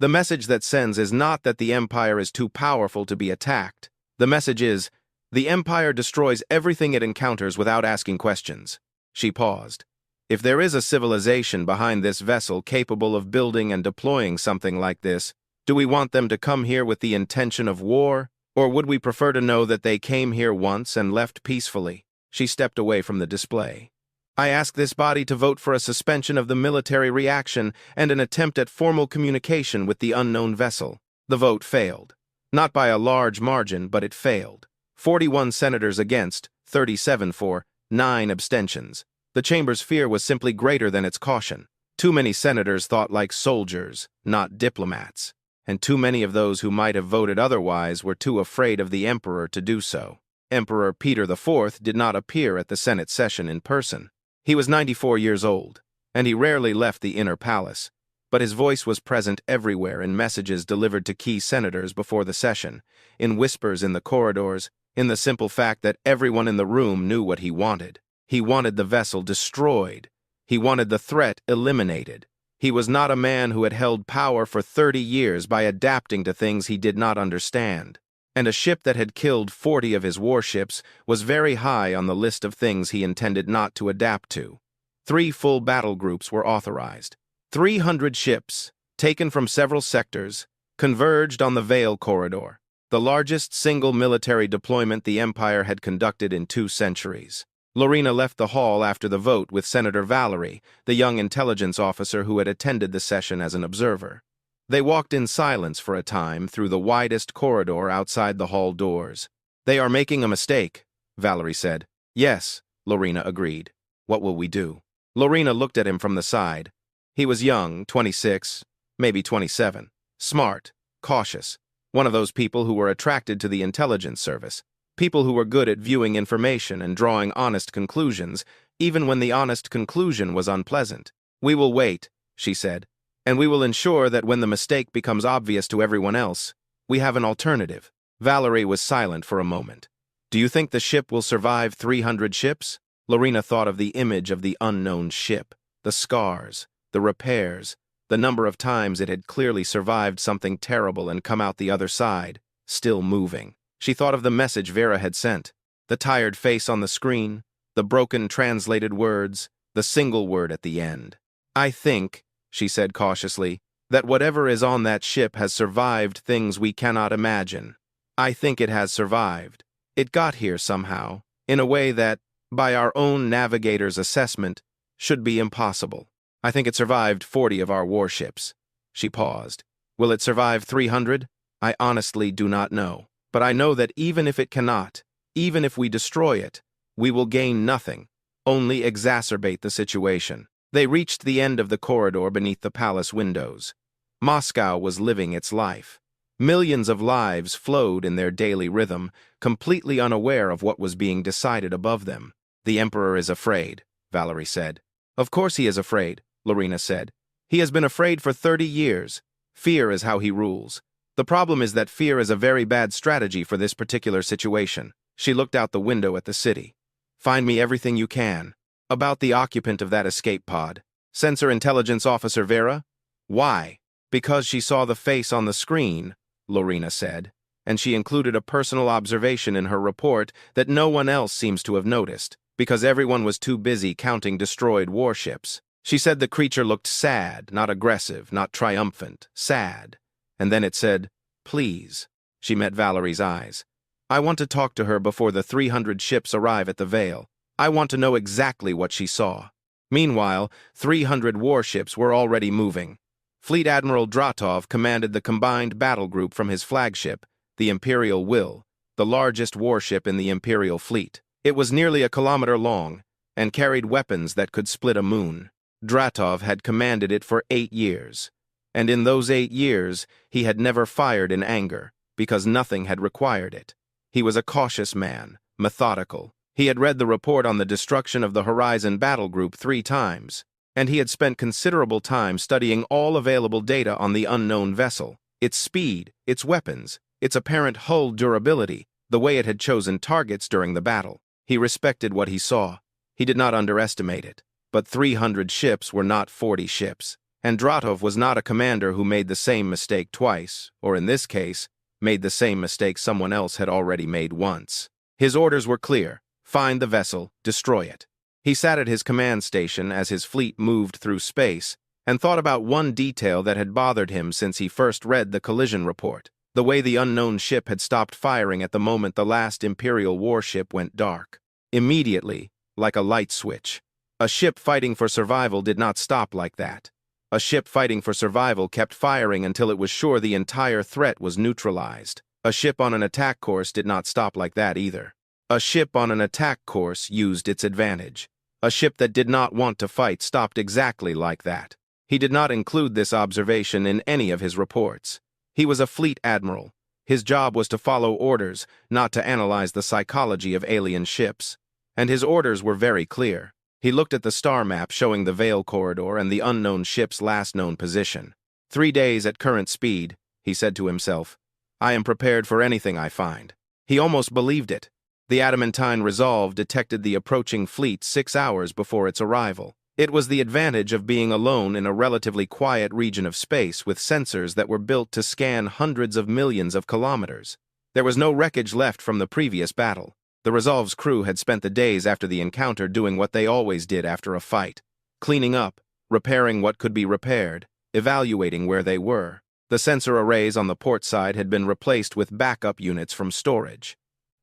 The message that sends is not that the Empire is too powerful to be attacked. The message is, the Empire destroys everything it encounters without asking questions." She paused. "If there is a civilization behind this vessel capable of building and deploying something like this, do we want them to come here with the intention of war, or would we prefer to know that they came here once and left peacefully?" She stepped away from the display. "I ask this body to vote for a suspension of the military reaction and an attempt at formal communication with the unknown vessel." The vote failed. Not by a large margin, but it failed. 41 senators against, 37 for, 9 abstentions. The chamber's fear was simply greater than its caution. Too many senators thought like soldiers, not diplomats, and too many of those who might have voted otherwise were too afraid of the emperor to do so. Emperor Peter IV did not appear at the Senate session in person. He was 94 years old, and he rarely left the inner palace, but his voice was present everywhere in messages delivered to key senators before the session, in whispers in the corridors, in the simple fact that everyone in the room knew what he wanted. He wanted the vessel destroyed. He wanted the threat eliminated. He was not a man who had held power for 30 years by adapting to things he did not understand. And a ship that had killed 40 of his warships was very high on the list of things he intended not to adapt to. 3 full battle groups were authorized. 300 ships, taken from several sectors, converged on the Veil Corridor, the largest single military deployment the Empire had conducted in 2 centuries. Lorena left the hall after the vote with Senator Valerie, the young intelligence officer who had attended the session as an observer. They walked in silence for a time through the widest corridor outside the hall doors. "They are making a mistake," Valerie said. "Yes," Lorena agreed. "What will we do?" Lorena looked at him from the side. He was young, 26, maybe 27, smart, cautious, one of those people who were attracted to the intelligence service, people who were good at viewing information and drawing honest conclusions, even when the honest conclusion was unpleasant. "We will wait," she said, "and we will ensure that when the mistake becomes obvious to everyone else, we have an alternative." Valerie was silent for a moment. "Do you think the ship will survive 300 ships?" Lorena thought of the image of the unknown ship, the scars, the repairs, the number of times it had clearly survived something terrible and come out the other side, still moving. She thought of the message Vera had sent, the tired face on the screen, the broken translated words, the single word at the end. "I think," she said cautiously, "that whatever is on that ship has survived things we cannot imagine. I think it has survived. It got here somehow, in a way that, by our own navigator's assessment, should be impossible. I think it survived 40 of our warships." She paused. "Will it survive 300? I honestly do not know. But I know that even if it cannot, even if we destroy it, we will gain nothing, only exacerbate the situation." They reached the end of the corridor beneath the palace windows. Moscow was living its life. Millions of lives flowed in their daily rhythm, completely unaware of what was being decided above them. "The Emperor is afraid," Valerie said. "Of course he is afraid," Lorena said. "He has been afraid for 30 years. Fear is how he rules. The problem is that fear is a very bad strategy for this particular situation." She looked out the window at the city. "Find me everything you can. About the occupant of that escape pod. Sensor Intelligence Officer Vera?" "Why?" "Because she saw the face on the screen," Lorena said, and she included a personal observation in her report that no one else seems to have noticed, because everyone was too busy counting destroyed warships. She said the creature looked sad, not aggressive, not triumphant, sad. And then it said, "Please." She met Valerie's eyes. "I want to talk to her before the 300 ships arrive at the Veil. I want to know exactly what she saw." Meanwhile, 300 warships were already moving. Fleet Admiral Dratov commanded the combined battle group from his flagship, the Imperial Will, the largest warship in the Imperial fleet. It was nearly a kilometer long and carried weapons that could split a moon. Dratov had commanded it for 8 years, and in those 8 years he had never fired in anger, because nothing had required it. He was a cautious man, methodical. He had read the report on the destruction of the Horizon Battle Group 3 times, and he had spent considerable time studying all available data on the unknown vessel, its speed, its weapons, its apparent hull durability, the way it had chosen targets during the battle. He respected what he saw. He did not underestimate it. But 300 ships were not 40 ships. And Dratov was not a commander who made the same mistake twice, or in this case, made the same mistake someone else had already made once. His orders were clear: find the vessel, destroy it. He sat at his command station as his fleet moved through space and thought about one detail that had bothered him since he first read the collision report: the way the unknown ship had stopped firing at the moment the last Imperial warship went dark. Immediately, like a light switch. A ship fighting for survival did not stop like that. A ship fighting for survival kept firing until it was sure the entire threat was neutralized. A ship on an attack course did not stop like that either. A ship on an attack course used its advantage. A ship that did not want to fight stopped exactly like that. He did not include this observation in any of his reports. He was a fleet admiral. His job was to follow orders, not to analyze the psychology of alien ships. And his orders were very clear. He looked at the star map showing the Veil corridor and the unknown ship's last known position. 3 days at current speed, he said to himself. I am prepared for anything I find. He almost believed it. The adamantine resolve detected the approaching fleet 6 hours before its arrival. It was the advantage of being alone in a relatively quiet region of space with sensors that were built to scan hundreds of millions of kilometers. There was no wreckage left from the previous battle. The Resolve's crew had spent the days after the encounter doing what they always did after a fight: cleaning up, repairing what could be repaired, evaluating where they were. The sensor arrays on the port side had been replaced with backup units from storage.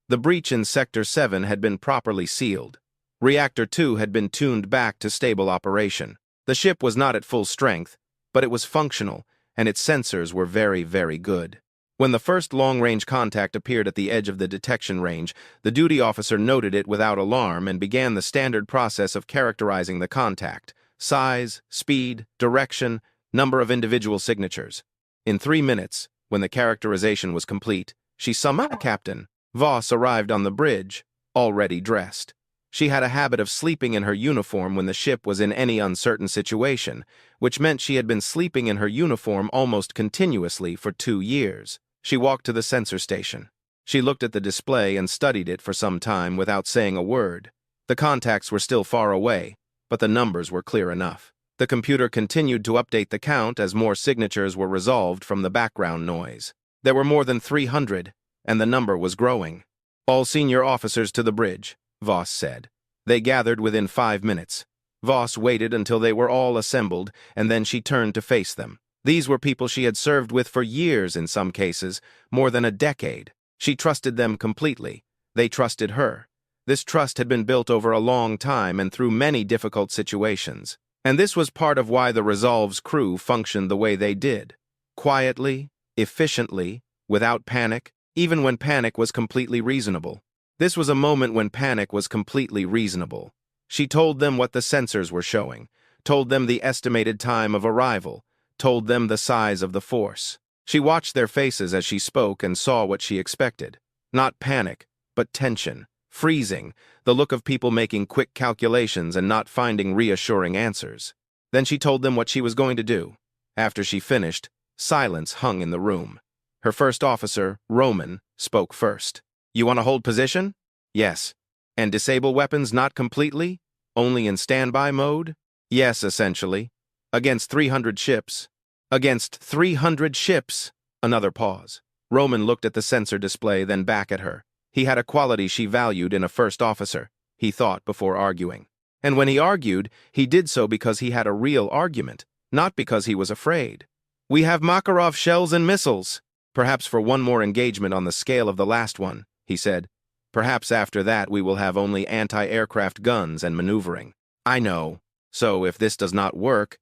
The breach in Sector 7 had been properly sealed. Reactor 2 had been tuned back to stable operation. The ship was not at full strength, but it was functional, and its sensors were very, very good. When the first long-range contact appeared at the edge of the detection range, the duty officer noted it without alarm and began the standard process of characterizing the contact: size, speed, direction, number of individual signatures. In 3 minutes, when the characterization was complete, she summoned Captain Voss arrived on the bridge, already dressed. She had a habit of sleeping in her uniform when the ship was in any uncertain situation, which meant she had been sleeping in her uniform almost continuously for 2 years. She walked to the sensor station. She looked at the display and studied it for some time without saying a word. The contacts were still far away, but the numbers were clear enough. The computer continued to update the count as more signatures were resolved from the background noise. There were more than 300, and the number was growing. All senior officers to the bridge, Voss said. They gathered within 5 minutes. Voss waited until they were all assembled, and then she turned to face them. These were people she had served with for years in some cases, more than a decade. She trusted them completely. They trusted her. This trust had been built over a long time and through many difficult situations. And this was part of why the Resolve's crew functioned the way they did. Quietly, efficiently, without panic, even when panic was completely reasonable. This was a moment when panic was completely reasonable. She told them what the sensors were showing, told them the estimated time of arrival, told them the size of the force. She watched their faces as she spoke and saw what she expected. Not panic, but tension, freezing, the look of people making quick calculations and not finding reassuring answers. Then she told them what she was going to do. After she finished, silence hung in the room. Her first officer, Roman, spoke first. You want to hold position? Yes. And disable weapons not completely? Only in standby mode? Yes, essentially. Against 300 ships. Against 300 ships! Another pause. Roman looked at the sensor display, then back at her. He had a quality she valued in a first officer, he thought before arguing. And when he argued, he did so because he had a real argument, not because he was afraid. We have Makarov shells and missiles. Perhaps for one more engagement on the scale of the last one, he said. Perhaps after that we will have only anti-aircraft guns and maneuvering. I know. So if this does not work,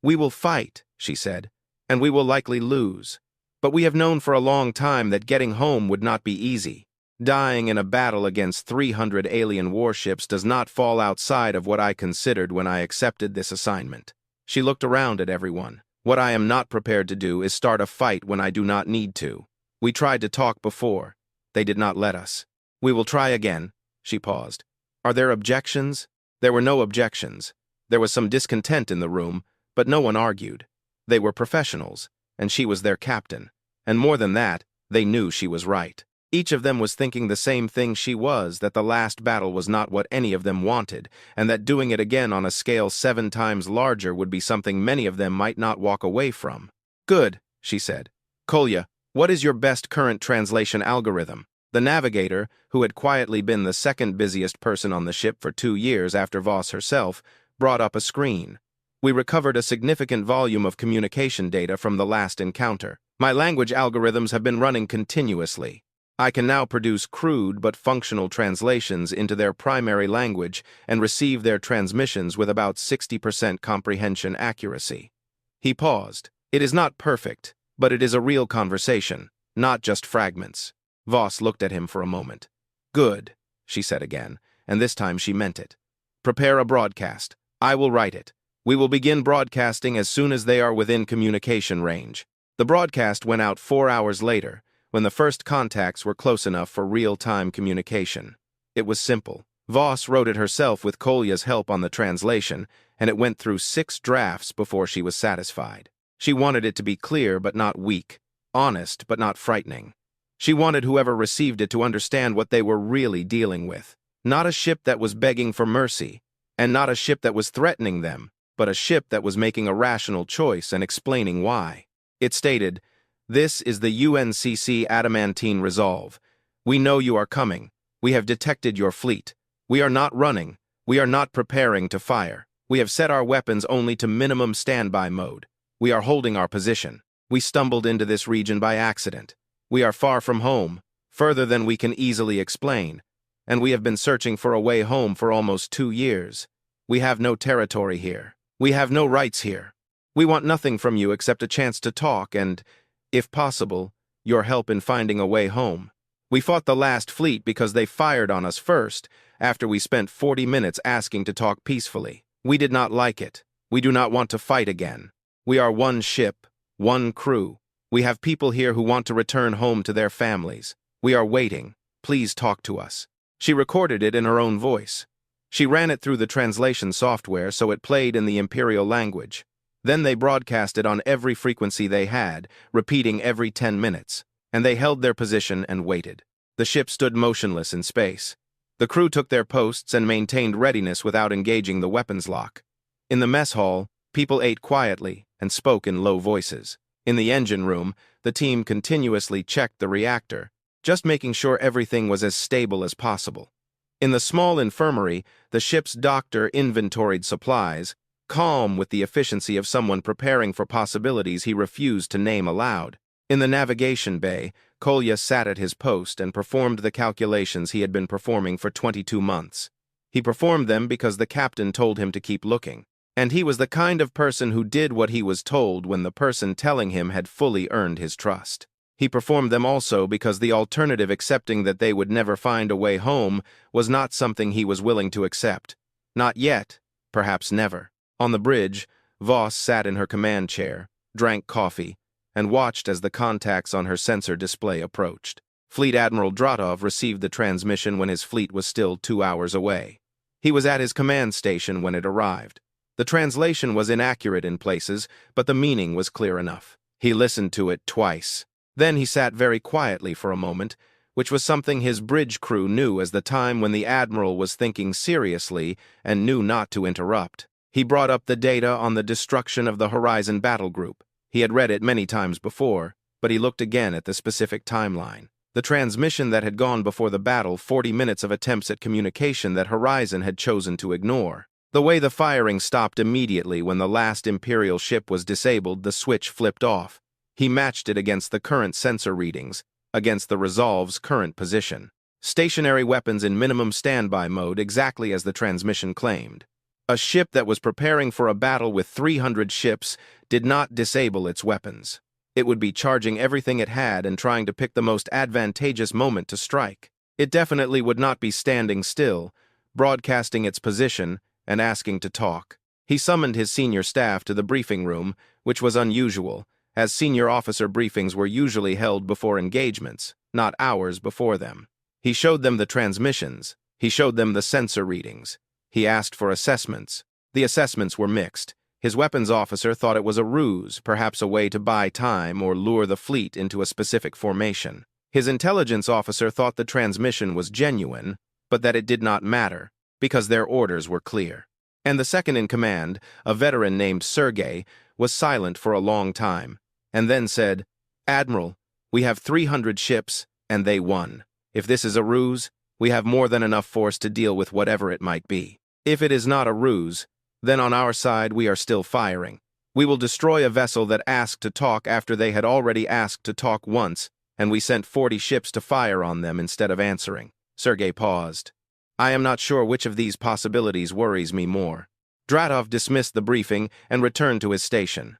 we will fight, she said, and we will likely lose. But we have known for a long time that getting home would not be easy. Dying in a battle against 300 alien warships does not fall outside of what I considered when I accepted this assignment. She looked around at everyone. What I am not prepared to do is start a fight when I do not need to. We tried to talk before. They did not let us. "We will try again." She paused. "Are there objections?" There were no objections. There was some discontent in the room, but no one argued. They were professionals, and she was their captain. And more than that, they knew she was right. Each of them was thinking the same thing she was, that the last battle was not what any of them wanted, and that doing it again on a scale 7 times larger would be something many of them might not walk away from. "Good," she said. "Kolya, what is your best current translation algorithm?" The navigator, who had quietly been the second busiest person on the ship for 2 years after Voss herself, brought up a screen. "We recovered a significant volume of communication data from the last encounter. My language algorithms have been running continuously. I can now produce crude but functional translations into their primary language and receive their transmissions with about 60% comprehension accuracy." He paused. "It is not perfect, but it is a real conversation, not just fragments." Voss looked at him for a moment. "Good," she said again, and this time she meant it. "Prepare a broadcast. I will write it. We will begin broadcasting as soon as they are within communication range." The broadcast went out 4 hours later, when the first contacts were close enough for real-time communication. It was simple. Voss wrote it herself with Kolya's help on the translation, and it went through 6 drafts before she was satisfied. She wanted it to be clear but not weak, honest but not frightening. She wanted whoever received it to understand what they were really dealing with. Not a ship that was begging for mercy, and not a ship that was threatening them, but a ship that was making a rational choice and explaining why. It stated, "This is the UNCC Adamantine Resolve. We know you are coming. We have detected your fleet. We are not running. We are not preparing to fire. We have set our weapons only to minimum standby mode. We are holding our position. We stumbled into this region by accident. We are far from home, further than we can easily explain, and we have been searching for a way home for almost 2 years. We have no territory here. We have no rights here. We want nothing from you except a chance to talk and, if possible, your help in finding a way home. We fought the last fleet because they fired on us first, after we spent 40 minutes asking to talk peacefully. We did not like it. We do not want to fight again. We are one ship, one crew. We have people here who want to return home to their families. We are waiting. Please talk to us." She recorded it in her own voice. She ran it through the translation software so it played in the Imperial language. Then they broadcast it on every frequency they had, repeating every 10 minutes, and they held their position and waited. The ship stood motionless in space. The crew took their posts and maintained readiness without engaging the weapons lock. In the mess hall, people ate quietly and spoke in low voices. In the engine room, the team continuously checked the reactor, just making sure everything was as stable as possible. In the small infirmary, the ship's doctor inventoried supplies, calm with the efficiency of someone preparing for possibilities he refused to name aloud. In the navigation bay, Kolya sat at his post and performed the calculations he had been performing for 22 months. He performed them because the captain told him to keep looking. And he was the kind of person who did what he was told when the person telling him had fully earned his trust. He performed them also because the alternative, accepting that they would never find a way home, was not something he was willing to accept. Not yet, perhaps never. On the bridge, Voss sat in her command chair, drank coffee, and watched as the contacts on her sensor display approached. Fleet Admiral Dratov received the transmission when his fleet was still 2 hours away. He was at his command station when it arrived. The translation was inaccurate in places, but the meaning was clear enough. He listened to it twice. Then he sat very quietly for a moment, which was something his bridge crew knew as the time when the Admiral was thinking seriously and knew not to interrupt. He brought up the data on the destruction of the Horizon battle group. He had read it many times before, but he looked again at the specific timeline. The transmission that had gone before the battle, 40 minutes of attempts at communication that Horizon had chosen to ignore. The way the firing stopped immediately when the last Imperial ship was disabled, the switch flipped off. He matched it against the current sensor readings, against the Resolve's current position. Stationary weapons in minimum standby mode, exactly as the transmission claimed. A ship that was preparing for a battle with 300 ships did not disable its weapons. It would be charging everything it had and trying to pick the most advantageous moment to strike. It definitely would not be standing still, broadcasting its position, and asking to talk. He summoned his senior staff to the briefing room, which was unusual, as senior officer briefings were usually held before engagements, not hours before them. He showed them the transmissions. He showed them the sensor readings. He asked for assessments. The assessments were mixed. His weapons officer thought it was a ruse, perhaps a way to buy time or lure the fleet into a specific formation. His intelligence officer thought the transmission was genuine, but that it did not matter, because their orders were clear. And the second in command, a veteran named Sergei, was silent for a long time, and then said, "Admiral, we have 300 ships, and they won. If this is a ruse, we have more than enough force to deal with whatever it might be. If it is not a ruse, then on our side we are still firing. We will destroy a vessel that asked to talk after they had already asked to talk once, and we sent 40 ships to fire on them instead of answering." Sergei paused. "I am not sure which of these possibilities worries me more." Dratov dismissed the briefing and returned to his station.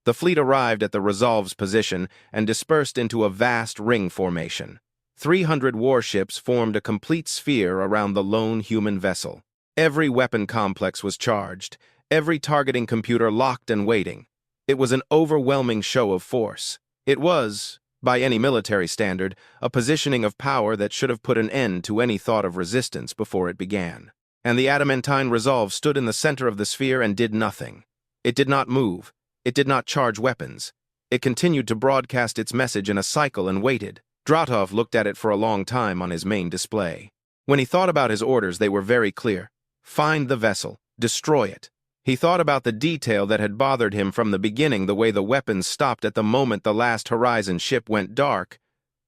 The fleet arrived at the Resolve's position and dispersed into a vast ring formation. 300 warships formed a complete sphere around the lone human vessel. Every weapon complex was charged, every targeting computer locked and waiting. It was an overwhelming show of force. It was, by any military standard, a positioning of power that should have put an end to any thought of resistance before it began. And the adamantine Resolve stood in the center of the sphere and did nothing. It did not move. It did not charge weapons. It continued to broadcast its message in a cycle and waited. Dratov looked at it for a long time on his main display. When he thought about his orders, they were very clear. Find the vessel. Destroy it. He thought about the detail that had bothered him from the beginning, the way the weapons stopped at the moment the last Horizon ship went dark.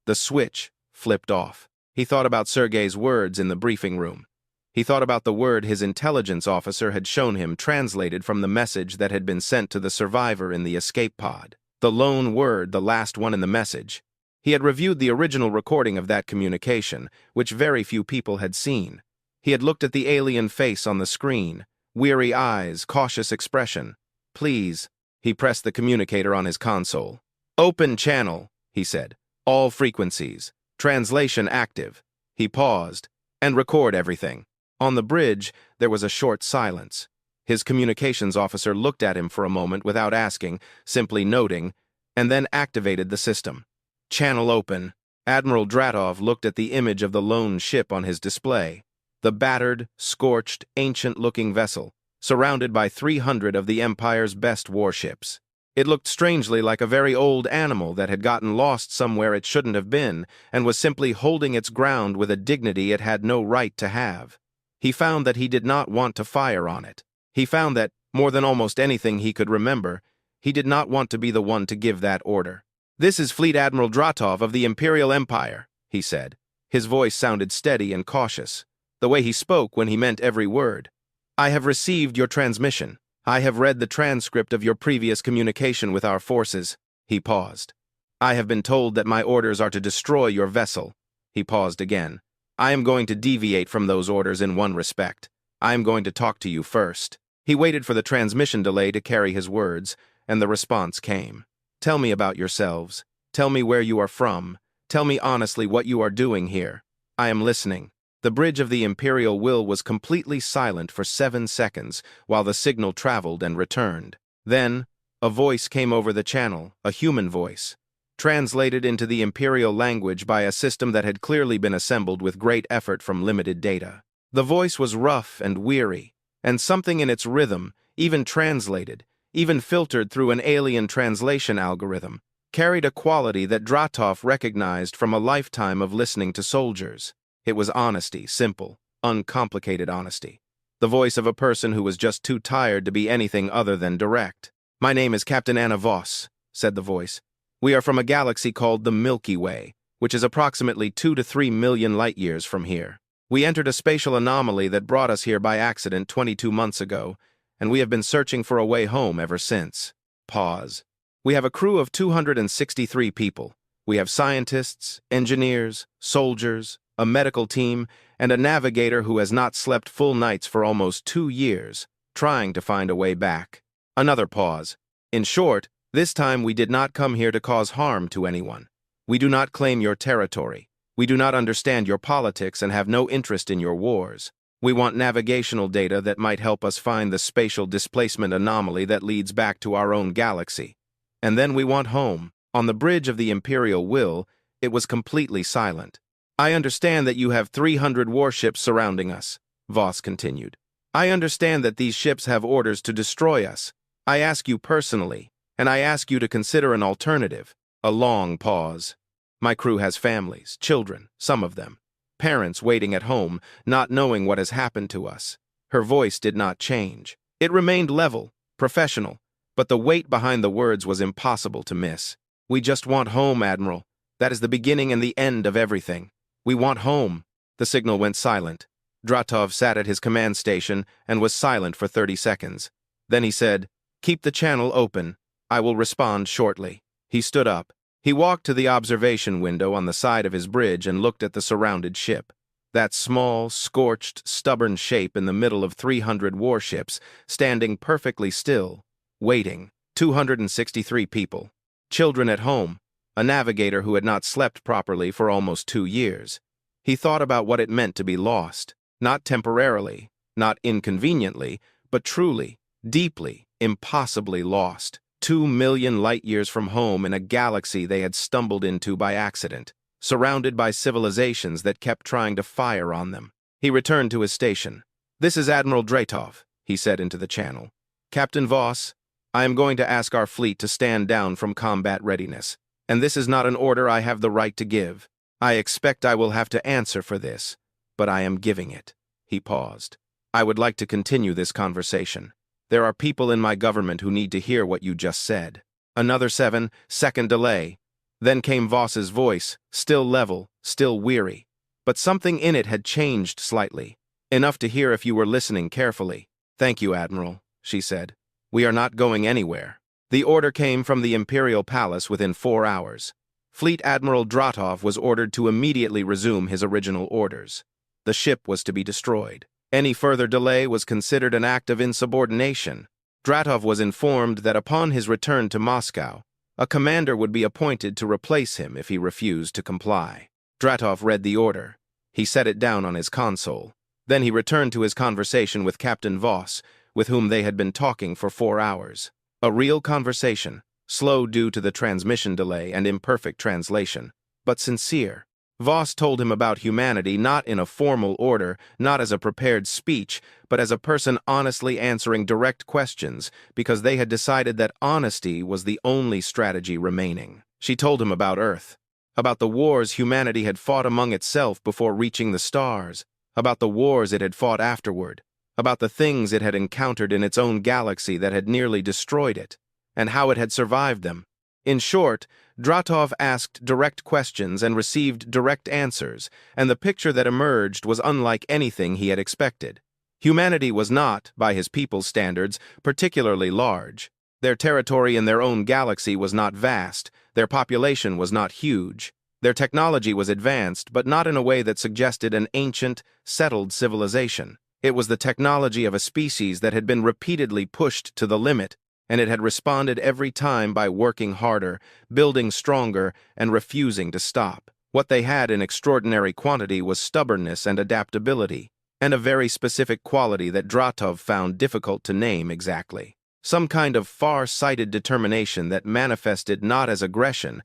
The switch flipped off. He thought about Sergei's words in the briefing room. He thought about the word his intelligence officer had shown him translated from the message that had been sent to the survivor in the escape pod. The lone word, the last one in the message. He had reviewed the original recording of that communication, which very few people had seen. He had looked at the alien face on the screen, weary eyes, cautious expression. "Please," he pressed the communicator on his console. "Open channel," he said. "All frequencies. Translation active." He paused. "And record everything." On the bridge, there was a short silence. His communications officer looked at him for a moment without asking, simply noting, and then activated the system. "Channel open." Admiral Dratov looked at the image of the lone ship on his display. The battered, scorched, ancient-looking vessel, surrounded by 300 of the Empire's best warships. It looked strangely like a very old animal that had gotten lost somewhere it shouldn't have been and was simply holding its ground with a dignity it had no right to have. He found that he did not want to fire on it. He found that, more than almost anything he could remember, he did not want to be the one to give that order. "This is Fleet Admiral Dratov of the Imperial Empire," he said. His voice sounded steady and cautious, the way he spoke when he meant every word. "I have received your transmission. I have read the transcript of your previous communication with our forces." He paused. "I have been told that my orders are to destroy your vessel." He paused again. "I am going to deviate from those orders in one respect. I am going to talk to you first." He waited for the transmission delay to carry his words, and the response came. "Tell me about yourselves. Tell me where you are from. Tell me honestly what you are doing here. I am listening." The bridge of the Imperial Will was completely silent for 7 seconds while the signal traveled and returned. Then, a voice came over the channel, a human voice, translated into the Imperial language by a system that had clearly been assembled with great effort from limited data. The voice was rough and weary, and something in its rhythm, even translated, even filtered through an alien translation algorithm, carried a quality that Dratov recognized from a lifetime of listening to soldiers. It was honesty, simple, uncomplicated honesty. The voice of a person who was just too tired to be anything other than direct. "My name is Captain Anna Voss," said the voice. "We are from a galaxy called the Milky Way, which is approximately 2 to 3 million light-years from here. We entered a spatial anomaly that brought us here by accident 22 months ago, and we have been searching for a way home ever since." Pause. "We have a crew of 263 people. We have scientists, engineers, soldiers, a medical team, and a navigator who has not slept full nights for almost 2 years, trying to find a way back." Another pause. "In short, this time we did not come here to cause harm to anyone. We do not claim your territory. We do not understand your politics and have no interest in your wars. We want navigational data that might help us find the spatial displacement anomaly that leads back to our own galaxy. And then we want home." On the bridge of the Imperial Will, it was completely silent. I understand that you have 300 warships surrounding us, Voss continued. I understand that these ships have orders to destroy us. I ask you personally, and I ask you to consider an alternative. A long pause. My crew has families, children, some of them. Parents waiting at home, not knowing what has happened to us. Her voice did not change. It remained level, professional, but the weight behind the words was impossible to miss. We just want home, Admiral. That is the beginning and the end of everything. We want home. The signal went silent. Dratov sat at his command station and was silent for 30 seconds. Then he said, "Keep the channel open. I will respond shortly." He stood up. He walked to the observation window on the side of his bridge and looked at the surrounded ship. That small, scorched, stubborn shape in the middle of 300 warships, standing perfectly still, waiting. 263 people. Children at home. A navigator who had not slept properly for almost 2 years. He thought about what it meant to be lost. Not temporarily, not inconveniently, but truly, deeply, impossibly lost. 2 million light-years from home in a galaxy they had stumbled into by accident, surrounded by civilizations that kept trying to fire on them. He returned to his station. "This is Admiral Dratov," he said into the channel. "Captain Voss, I am going to ask our fleet to stand down from combat readiness, and this is not an order I have the right to give. I expect I will have to answer for this, but I am giving it." He paused. "I would like to continue this conversation. There are people in my government who need to hear what you just said." Another 7-second delay. Then came Voss's voice, still level, still weary. But something in it had changed slightly. Enough to hear if you were listening carefully. "Thank you, Admiral," she said. "We are not going anywhere." The order came from the Imperial Palace within 4 hours. Fleet Admiral Dratov was ordered to immediately resume his original orders. The ship was to be destroyed. Any further delay was considered an act of insubordination. Dratov was informed that upon his return to Moscow, a commander would be appointed to replace him if he refused to comply. Dratov read the order. He set it down on his console. Then he returned to his conversation with Captain Voss, with whom they had been talking for 4 hours. A real conversation, slow due to the transmission delay and imperfect translation, but sincere. Voss told him about humanity not in a formal order, not as a prepared speech, but as a person honestly answering direct questions, because they had decided that honesty was the only strategy remaining. She told him about Earth, about the wars humanity had fought among itself before reaching the stars, about the wars it had fought afterward, about the things it had encountered in its own galaxy that had nearly destroyed it, and how it had survived them. In short, Dratov asked direct questions and received direct answers, and the picture that emerged was unlike anything he had expected. Humanity was not, by his people's standards, particularly large. Their territory in their own galaxy was not vast, their population was not huge. Their technology was advanced, but not in a way that suggested an ancient, settled civilization. It was the technology of a species that had been repeatedly pushed to the limit, and it had responded every time by working harder, building stronger, and refusing to stop. What they had in extraordinary quantity was stubbornness and adaptability, and a very specific quality that Dratov found difficult to name exactly. Some kind of far-sighted determination that manifested not as aggression,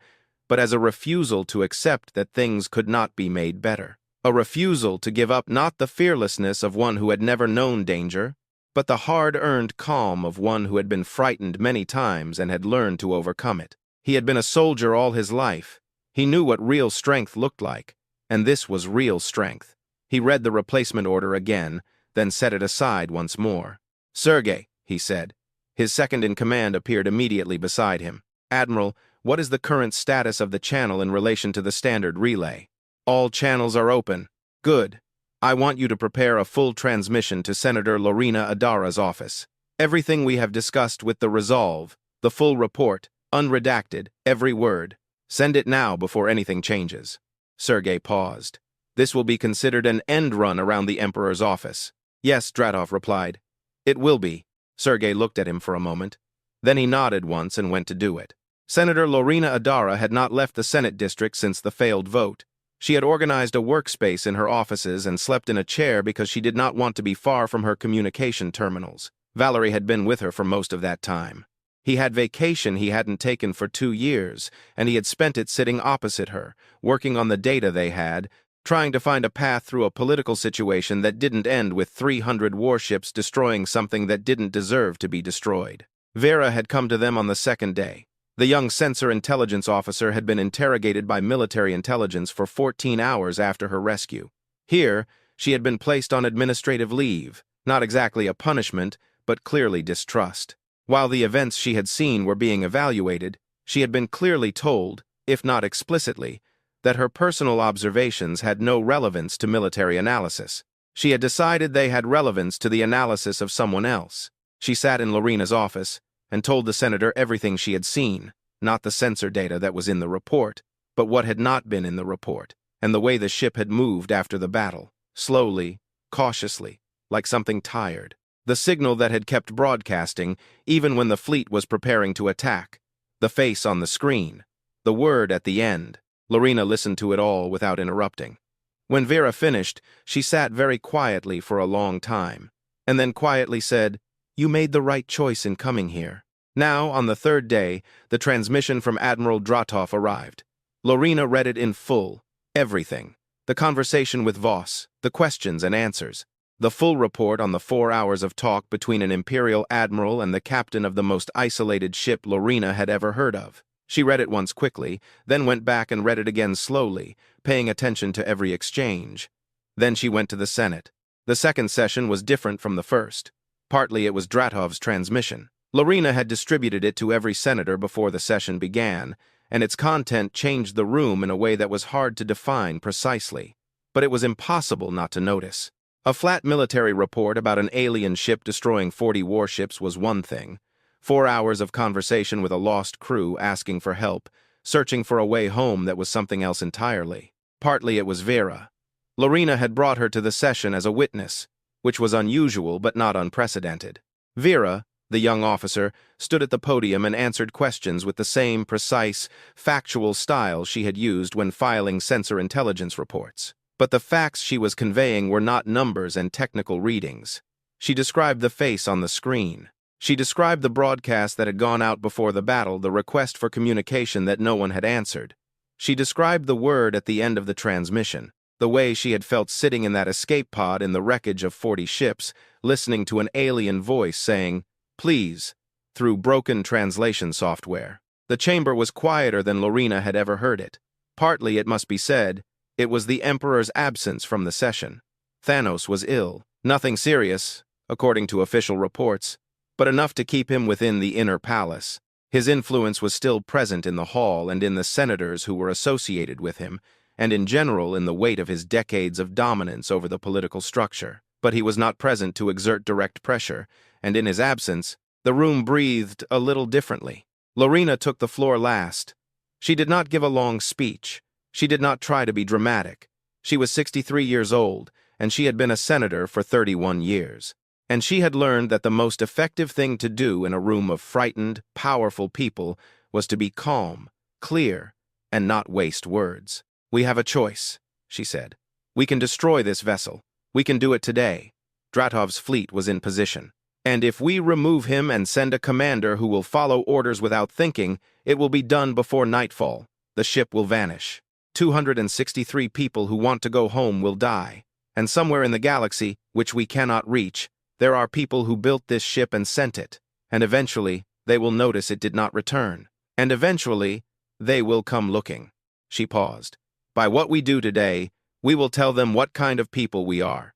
but as a refusal to accept that things could not be made better. A refusal to give up not the fearlessness of one who had never known danger, but the hard-earned calm of one who had been frightened many times and had learned to overcome it. He had been a soldier all his life. He knew what real strength looked like, and this was real strength. He read the replacement order again, then set it aside once more. "Sergei," he said. His second-in-command appeared immediately beside him. "Admiral, what is the current status of the channel in relation to the standard relay?" "All channels are open." "Good. I want you to prepare a full transmission to Senator Lorena Adara's office. Everything we have discussed with the resolve, the full report, unredacted, every word. Send it now before anything changes." Sergei paused. "This will be considered an end run around the Emperor's office." "Yes," Dratov replied. "It will be." Sergei looked at him for a moment. Then he nodded once and went to do it. Senator Lorena Adara had not left the Senate district since the failed vote. She had organized a workspace in her offices and slept in a chair because she did not want to be far from her communication terminals. Valerie had been with her for most of that time. He had vacation he hadn't taken for 2 years, and he had spent it sitting opposite her, working on the data they had, trying to find a path through a political situation that didn't end with 300 warships destroying something that didn't deserve to be destroyed. Vera had come to them on the second day. The young sensor intelligence officer had been interrogated by military intelligence for 14 hours after her rescue. Here, she had been placed on administrative leave, not exactly a punishment, but clearly distrust. While the events she had seen were being evaluated, she had been clearly told, if not explicitly, that her personal observations had no relevance to military analysis. She had decided they had relevance to the analysis of someone else. She sat in Lorena's office and told the senator everything she had seen, not the sensor data that was in the report, but what had not been in the report, and the way the ship had moved after the battle, slowly, cautiously, like something tired. The signal that had kept broadcasting, even when the fleet was preparing to attack. The face on the screen. The word at the end. Lorena listened to it all without interrupting. When Vera finished, she sat very quietly for a long time, and then quietly said, "You made the right choice in coming here." Now, on the third day, the transmission from Admiral Dratov arrived. Lorena read it in full, everything. The conversation with Voss, the questions and answers. The full report on the 4 hours of talk between an Imperial admiral and the captain of the most isolated ship Lorena had ever heard of. She read it once quickly, then went back and read it again slowly, paying attention to every exchange. Then she went to the Senate. The second session was different from the first. Partly it was Dratov's transmission. Lorena had distributed it to every senator before the session began, and its content changed the room in a way that was hard to define precisely. But it was impossible not to notice. A flat military report about an alien ship destroying 40 warships was one thing. 4 hours of conversation with a lost crew asking for help, searching for a way home that was something else entirely. Partly it was Vera. Lorena had brought her to the session as a witness, which was unusual but not unprecedented. Vera, the young officer, stood at the podium and answered questions with the same precise, factual style she had used when filing sensor intelligence reports. But the facts she was conveying were not numbers and technical readings. She described the face on the screen. She described the broadcast that had gone out before the battle, the request for communication that no one had answered. She described the word at the end of the transmission, the way she had felt sitting in that escape pod in the wreckage of 40 ships, listening to an alien voice saying, "Please," through broken translation software. The chamber was quieter than Lorena had ever heard it. Partly, it must be said, it was the Emperor's absence from the session. Thanos was ill. Nothing serious, according to official reports, but enough to keep him within the inner palace. His influence was still present in the hall and in the senators who were associated with him, and in general in the weight of his decades of dominance over the political structure. But he was not present to exert direct pressure, and in his absence, the room breathed a little differently. Lorena took the floor last. She did not give a long speech. She did not try to be dramatic. She was 63 years old, and she had been a senator for 31 years. And she had learned that the most effective thing to do in a room of frightened, powerful people was to be calm, clear, and not waste words. "We have a choice," she said. "We can destroy this vessel. We can do it today." Dratov's fleet was in position. "And if we remove him and send a commander who will follow orders without thinking, it will be done before nightfall. The ship will vanish. 263 people who want to go home will die. And somewhere in the galaxy, which we cannot reach, there are people who built this ship and sent it. And eventually, they will notice it did not return. And eventually, they will come looking." She paused. "By what we do today, we will tell them what kind of people we are."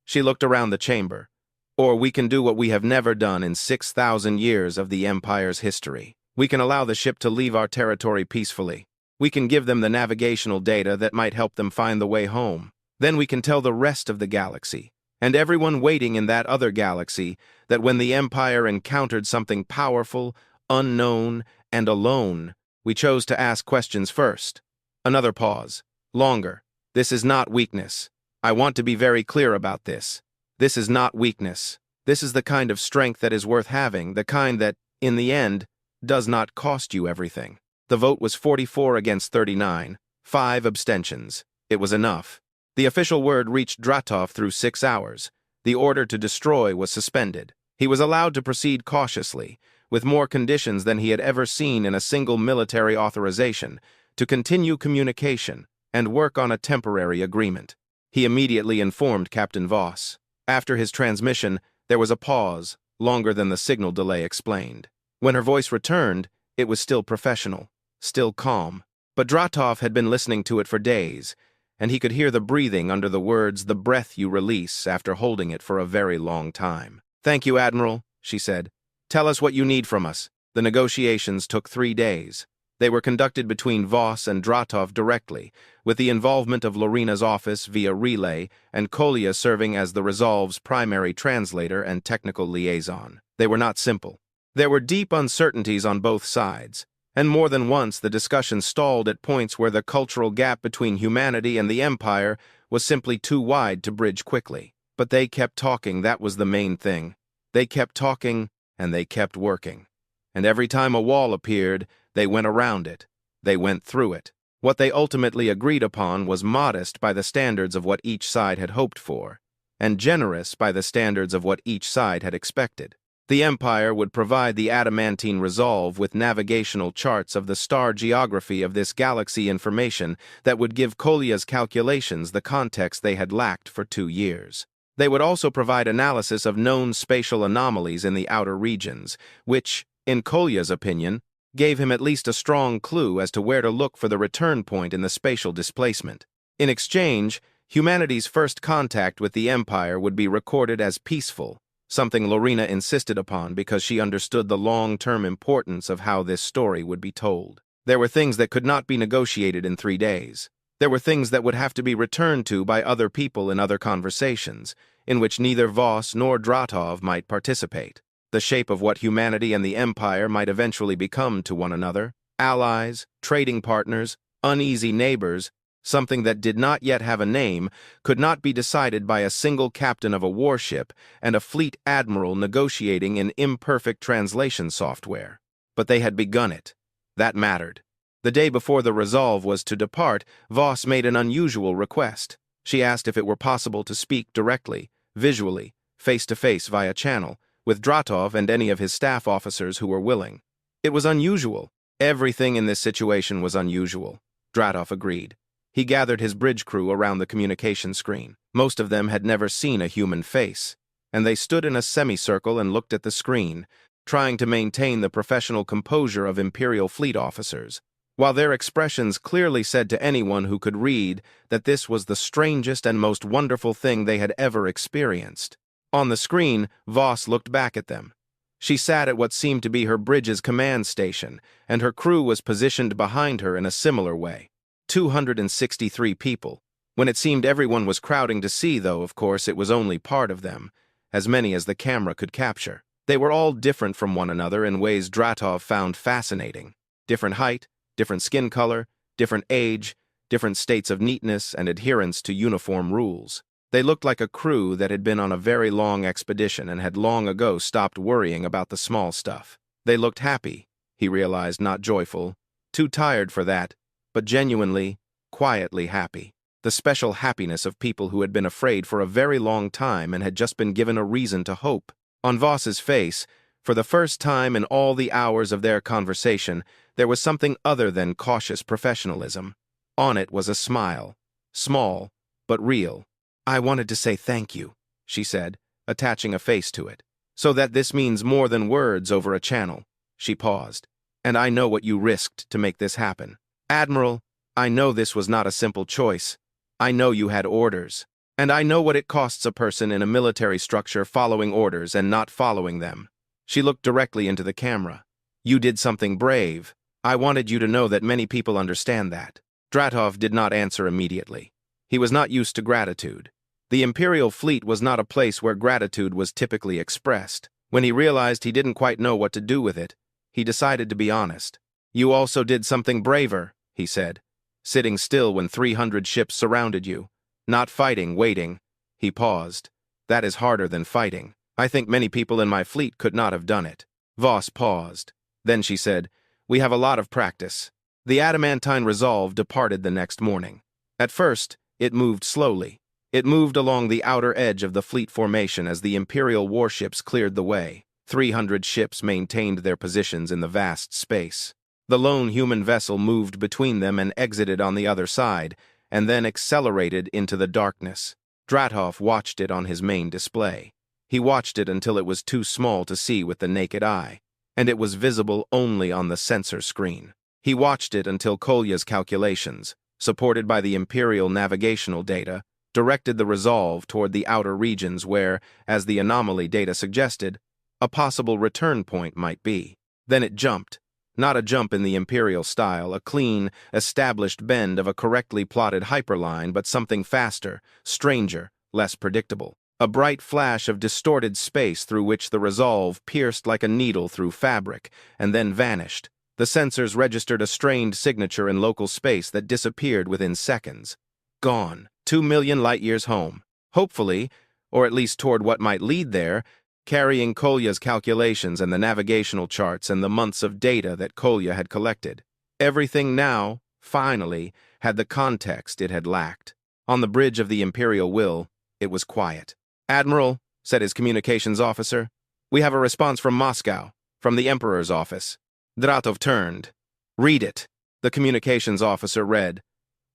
She looked around the chamber. "Or we can do what we have never done in 6,000 years of the Empire's history. We can allow the ship to leave our territory peacefully. We can give them the navigational data that might help them find the way home. Then we can tell the rest of the galaxy, and everyone waiting in that other galaxy, that when the Empire encountered something powerful, unknown, and alone, we chose to ask questions first." Another pause. Longer. "This is not weakness. I want to be very clear about this. This is not weakness. This is the kind of strength that is worth having, the kind that, in the end, does not cost you everything." The vote was 44 against 39, 5 abstentions. It was enough. The official word reached Dratov through 6 hours. The order to destroy was suspended. He was allowed to proceed cautiously, with more conditions than he had ever seen in a single military authorization, to continue communication, and work on a temporary agreement. He immediately informed Captain Voss. After his transmission, there was a pause, longer than the signal delay explained. When her voice returned, it was still professional, still calm. But Dratov had been listening to it for days, and he could hear the breathing under the words, the breath you release after holding it for a very long time. "Thank you, Admiral," she said. "Tell us what you need from us." The negotiations took 3 days. They were conducted between Voss and Dratov directly, with the involvement of Lorina's office via relay and Kolya serving as the Resolve's primary translator and technical liaison. They were not simple. There were deep uncertainties on both sides, and more than once the discussion stalled at points where the cultural gap between humanity and the Empire was simply too wide to bridge quickly. But they kept talking, that was the main thing. They kept talking, and they kept working. And every time a wall appeared, they went around it. They went through it. What they ultimately agreed upon was modest by the standards of what each side had hoped for, and generous by the standards of what each side had expected. The Empire would provide the adamantine Resolve with navigational charts of the star geography of this galaxy, information that would give Kolya's calculations the context they had lacked for 2 years. They would also provide analysis of known spatial anomalies in the outer regions, which, in Kolya's opinion, gave him at least a strong clue as to where to look for the return point in the spatial displacement. In exchange, humanity's first contact with the Empire would be recorded as peaceful, something Lorina insisted upon because she understood the long-term importance of how this story would be told. There were things that could not be negotiated in 3 days. There were things that would have to be returned to by other people in other conversations, in which neither Voss nor Dratov might participate. The shape of what humanity and the Empire might eventually become to one another, allies, trading partners, uneasy neighbors, something that did not yet have a name, could not be decided by a single captain of a warship and a fleet admiral negotiating in imperfect translation software. But they had begun it. That mattered. The day before the Resolve was to depart, Voss made an unusual request. She asked if it were possible to speak directly, visually, face-to-face via channel, with Dratov and any of his staff officers who were willing. It was unusual. Everything in this situation was unusual. Dratov agreed. He gathered his bridge crew around the communication screen. Most of them had never seen a human face, and they stood in a semicircle and looked at the screen, trying to maintain the professional composure of Imperial fleet officers, while their expressions clearly said to anyone who could read that this was the strangest and most wonderful thing they had ever experienced. On the screen, Voss looked back at them. She sat at what seemed to be her bridge's command station, and her crew was positioned behind her in a similar way. 263 people. When it seemed everyone was crowding to see, though, of course, it was only part of them, as many as the camera could capture. They were all different from one another in ways Dratov found fascinating. Different height, different skin color, different age, different states of neatness and adherence to uniform rules. They looked like a crew that had been on a very long expedition and had long ago stopped worrying about the small stuff. They looked happy, he realized, not joyful, too tired for that, but genuinely, quietly happy. The special happiness of people who had been afraid for a very long time and had just been given a reason to hope. On Voss's face, for the first time in all the hours of their conversation, there was something other than cautious professionalism. On it was a smile, small, but real. "I wanted to say thank you," she said, attaching a face to it. "So that this means more than words over a channel." She paused. "And I know what you risked to make this happen. Admiral, I know this was not a simple choice. I know you had orders. And I know what it costs a person in a military structure following orders and not following them." She looked directly into the camera. "You did something brave. I wanted you to know that many people understand that." Dratov did not answer immediately. He was not used to gratitude. The Imperial fleet was not a place where gratitude was typically expressed. When he realized he didn't quite know what to do with it, he decided to be honest. "You also did something braver," he said, "sitting still when 300 ships surrounded you. Not fighting, waiting." He paused. "That is harder than fighting. I think many people in my fleet could not have done it." Voss paused. Then she said, "We have a lot of practice." The adamantine Resolve departed the next morning. At first, it moved slowly. It moved along the outer edge of the fleet formation as the Imperial warships cleared the way. 300 ships maintained their positions in the vast space. The lone human vessel moved between them and exited on the other side, and then accelerated into the darkness. Dratov watched it on his main display. He watched it until it was too small to see with the naked eye, and it was visible only on the sensor screen. He watched it until Kolya's calculations, supported by the Imperial navigational data, directed the resolve toward the outer regions where, as the anomaly data suggested, a possible return point might be. Then it jumped. Not a jump in the Imperial style, a clean, established bend of a correctly plotted hyperline, but something faster, stranger, less predictable. A bright flash of distorted space through which the resolve pierced like a needle through fabric, and then vanished. The sensors registered a strained signature in local space that disappeared within seconds. Gone. 2 million light-years home. Hopefully, or at least toward what might lead there, carrying Kolya's calculations and the navigational charts and the months of data that Kolya had collected. Everything now, finally, had the context it had lacked. On the bridge of the Imperial Will, it was quiet. "Admiral," said his communications officer, "we have a response from Moscow, from the Emperor's office." Dratov turned. "Read it." The communications officer read.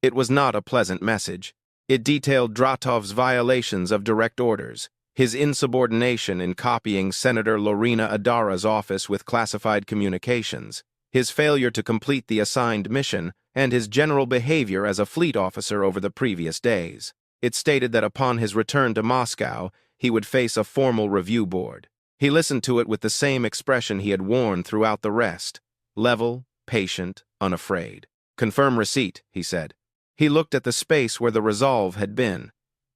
It was not a pleasant message. It detailed Dratov's violations of direct orders, his insubordination in copying Senator Lorena Adara's office with classified communications, his failure to complete the assigned mission, and his general behavior as a fleet officer over the previous days. It stated that upon his return to Moscow, he would face a formal review board. He listened to it with the same expression he had worn throughout the rest: level, patient, unafraid. "Confirm receipt," he said. He looked at the space where the resolve had been.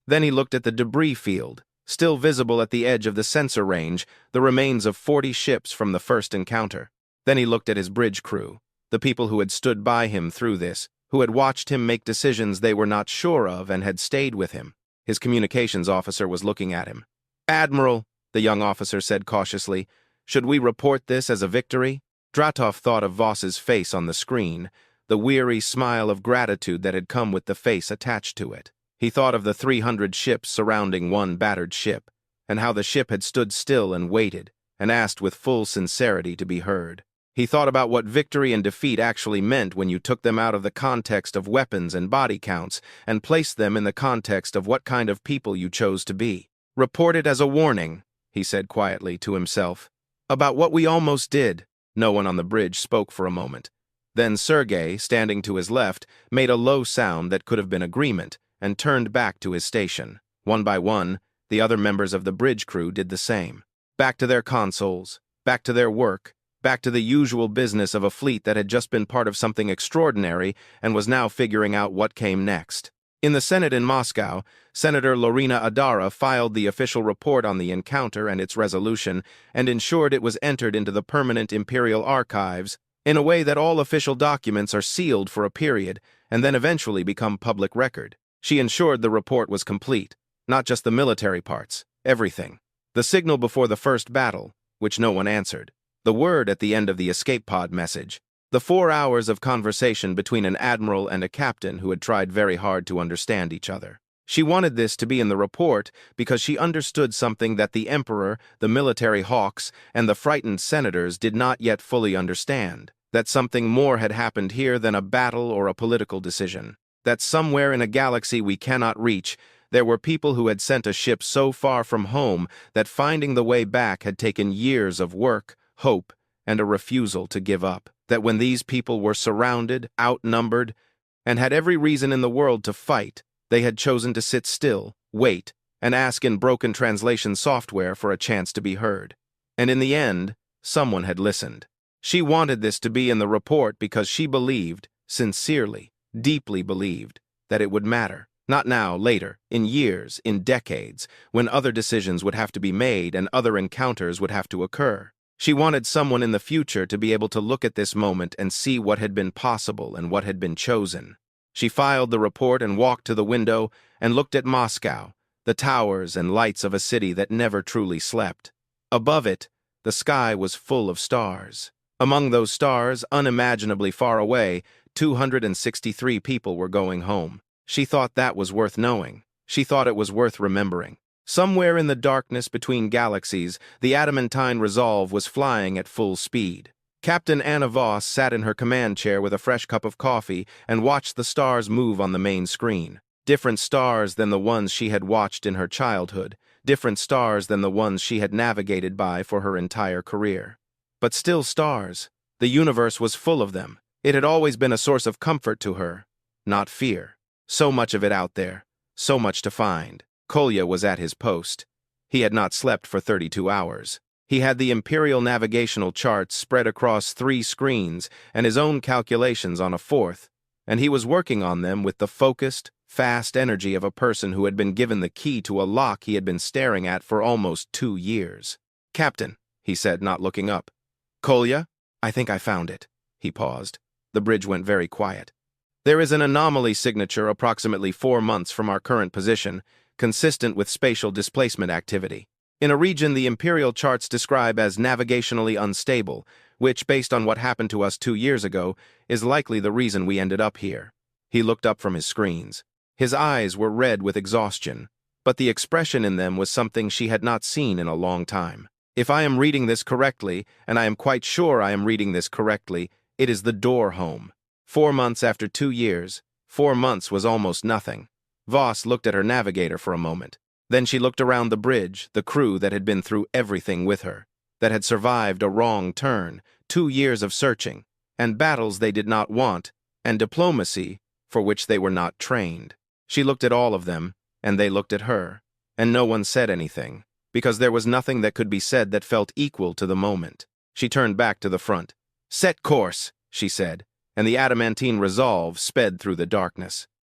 Then he looked at the debris field, still visible at the edge of the sensor range, the remains of 40 ships from the first encounter. Then he looked at his bridge crew, the people who had stood by him through this, who had watched him make decisions they were not sure of and had stayed with him. His communications officer was looking at him. "Admiral," the young officer said cautiously, "should we report this as a victory?" Dratov thought of Voss's face on the screen, the weary smile of gratitude that had come with the face attached to it. He thought of the 300 ships surrounding one battered ship, and how the ship had stood still and waited, and asked with full sincerity to be heard. He thought about what victory and defeat actually meant when you took them out of the context of weapons and body counts and placed them in the context of what kind of people you chose to be. "Report it as a warning," he said quietly to himself, "about what we almost did." No one on the bridge spoke for a moment. Then Sergei, standing to his left, made a low sound that could have been agreement, and turned back to his station. One by one, the other members of the bridge crew did the same. Back to their consoles, back to their work, back to the usual business of a fleet that had just been part of something extraordinary and was now figuring out what came next. In the Senate in Moscow, Senator Lorena Adara filed the official report on the encounter and its resolution and ensured it was entered into the permanent Imperial archives in a way that all official documents are sealed for a period and then eventually become public record. She ensured the report was complete, not just the military parts, everything. The signal before the first battle, which no one answered. The word at the end of the escape pod message. The 4 hours of conversation between an admiral and a captain who had tried very hard to understand each other. She wanted this to be in the report because she understood something that the Emperor, the military hawks, and the frightened senators did not yet fully understand. That something more had happened here than a battle or a political decision. That somewhere in a galaxy we cannot reach, there were people who had sent a ship so far from home that finding the way back had taken years of work, hope, and a refusal to give up. That when these people were surrounded, outnumbered, and had every reason in the world to fight, they had chosen to sit still, wait, and ask in broken translation software for a chance to be heard. And in the end, someone had listened. She wanted this to be in the report because she believed, sincerely, deeply believed, that it would matter. Not now, later, in years, in decades, when other decisions would have to be made and other encounters would have to occur. She wanted someone in the future to be able to look at this moment and see what had been possible and what had been chosen. She filed the report and walked to the window and looked at Moscow, the towers and lights of a city that never truly slept. Above it, the sky was full of stars. Among those stars, unimaginably far away, 263 people were going home. She thought that was worth knowing. She thought it was worth remembering. Somewhere in the darkness between galaxies, the adamantine resolve was flying at full speed. Captain Anna Voss sat in her command chair with a fresh cup of coffee and watched the stars move on the main screen. Different stars than the ones she had watched in her childhood, different stars than the ones she had navigated by for her entire career. But still stars. The universe was full of them. It had always been a source of comfort to her, not fear. So much of it out there, so much to find. Kolya was at his post. He had not slept for 32 hours. He had the Imperial navigational charts spread across 3 screens and his own calculations on a 4th, and he was working on them with the focused, fast energy of a person who had been given the key to a lock he had been staring at for almost 2 years. "Captain," he said, not looking up. "Kolya, I think I found it." He paused. The bridge went very quiet. "There is an anomaly signature approximately 4 months from our current position, consistent with spatial displacement activity. In a region the Imperial charts describe as navigationally unstable, which, based on what happened to us 2 years ago, is likely the reason we ended up here." He looked up from his screens. His eyes were red with exhaustion, but the expression in them was something she had not seen in a long time. "If I am reading this correctly, and I am quite sure I am reading this correctly, it is the door home. 4 months after 2 years, 4 months was almost nothing." Voss looked at her navigator for a moment. Then she looked around the bridge, the crew that had been through everything with her, that had survived a wrong turn, 2 years of searching, and battles they did not want, and diplomacy for which they were not trained. She looked at all of them, and they looked at her, and no one said anything, because there was nothing that could be said that felt equal to the moment. She turned back to the front. "Set course," she said, and the adamantine resolve sped through the darkness.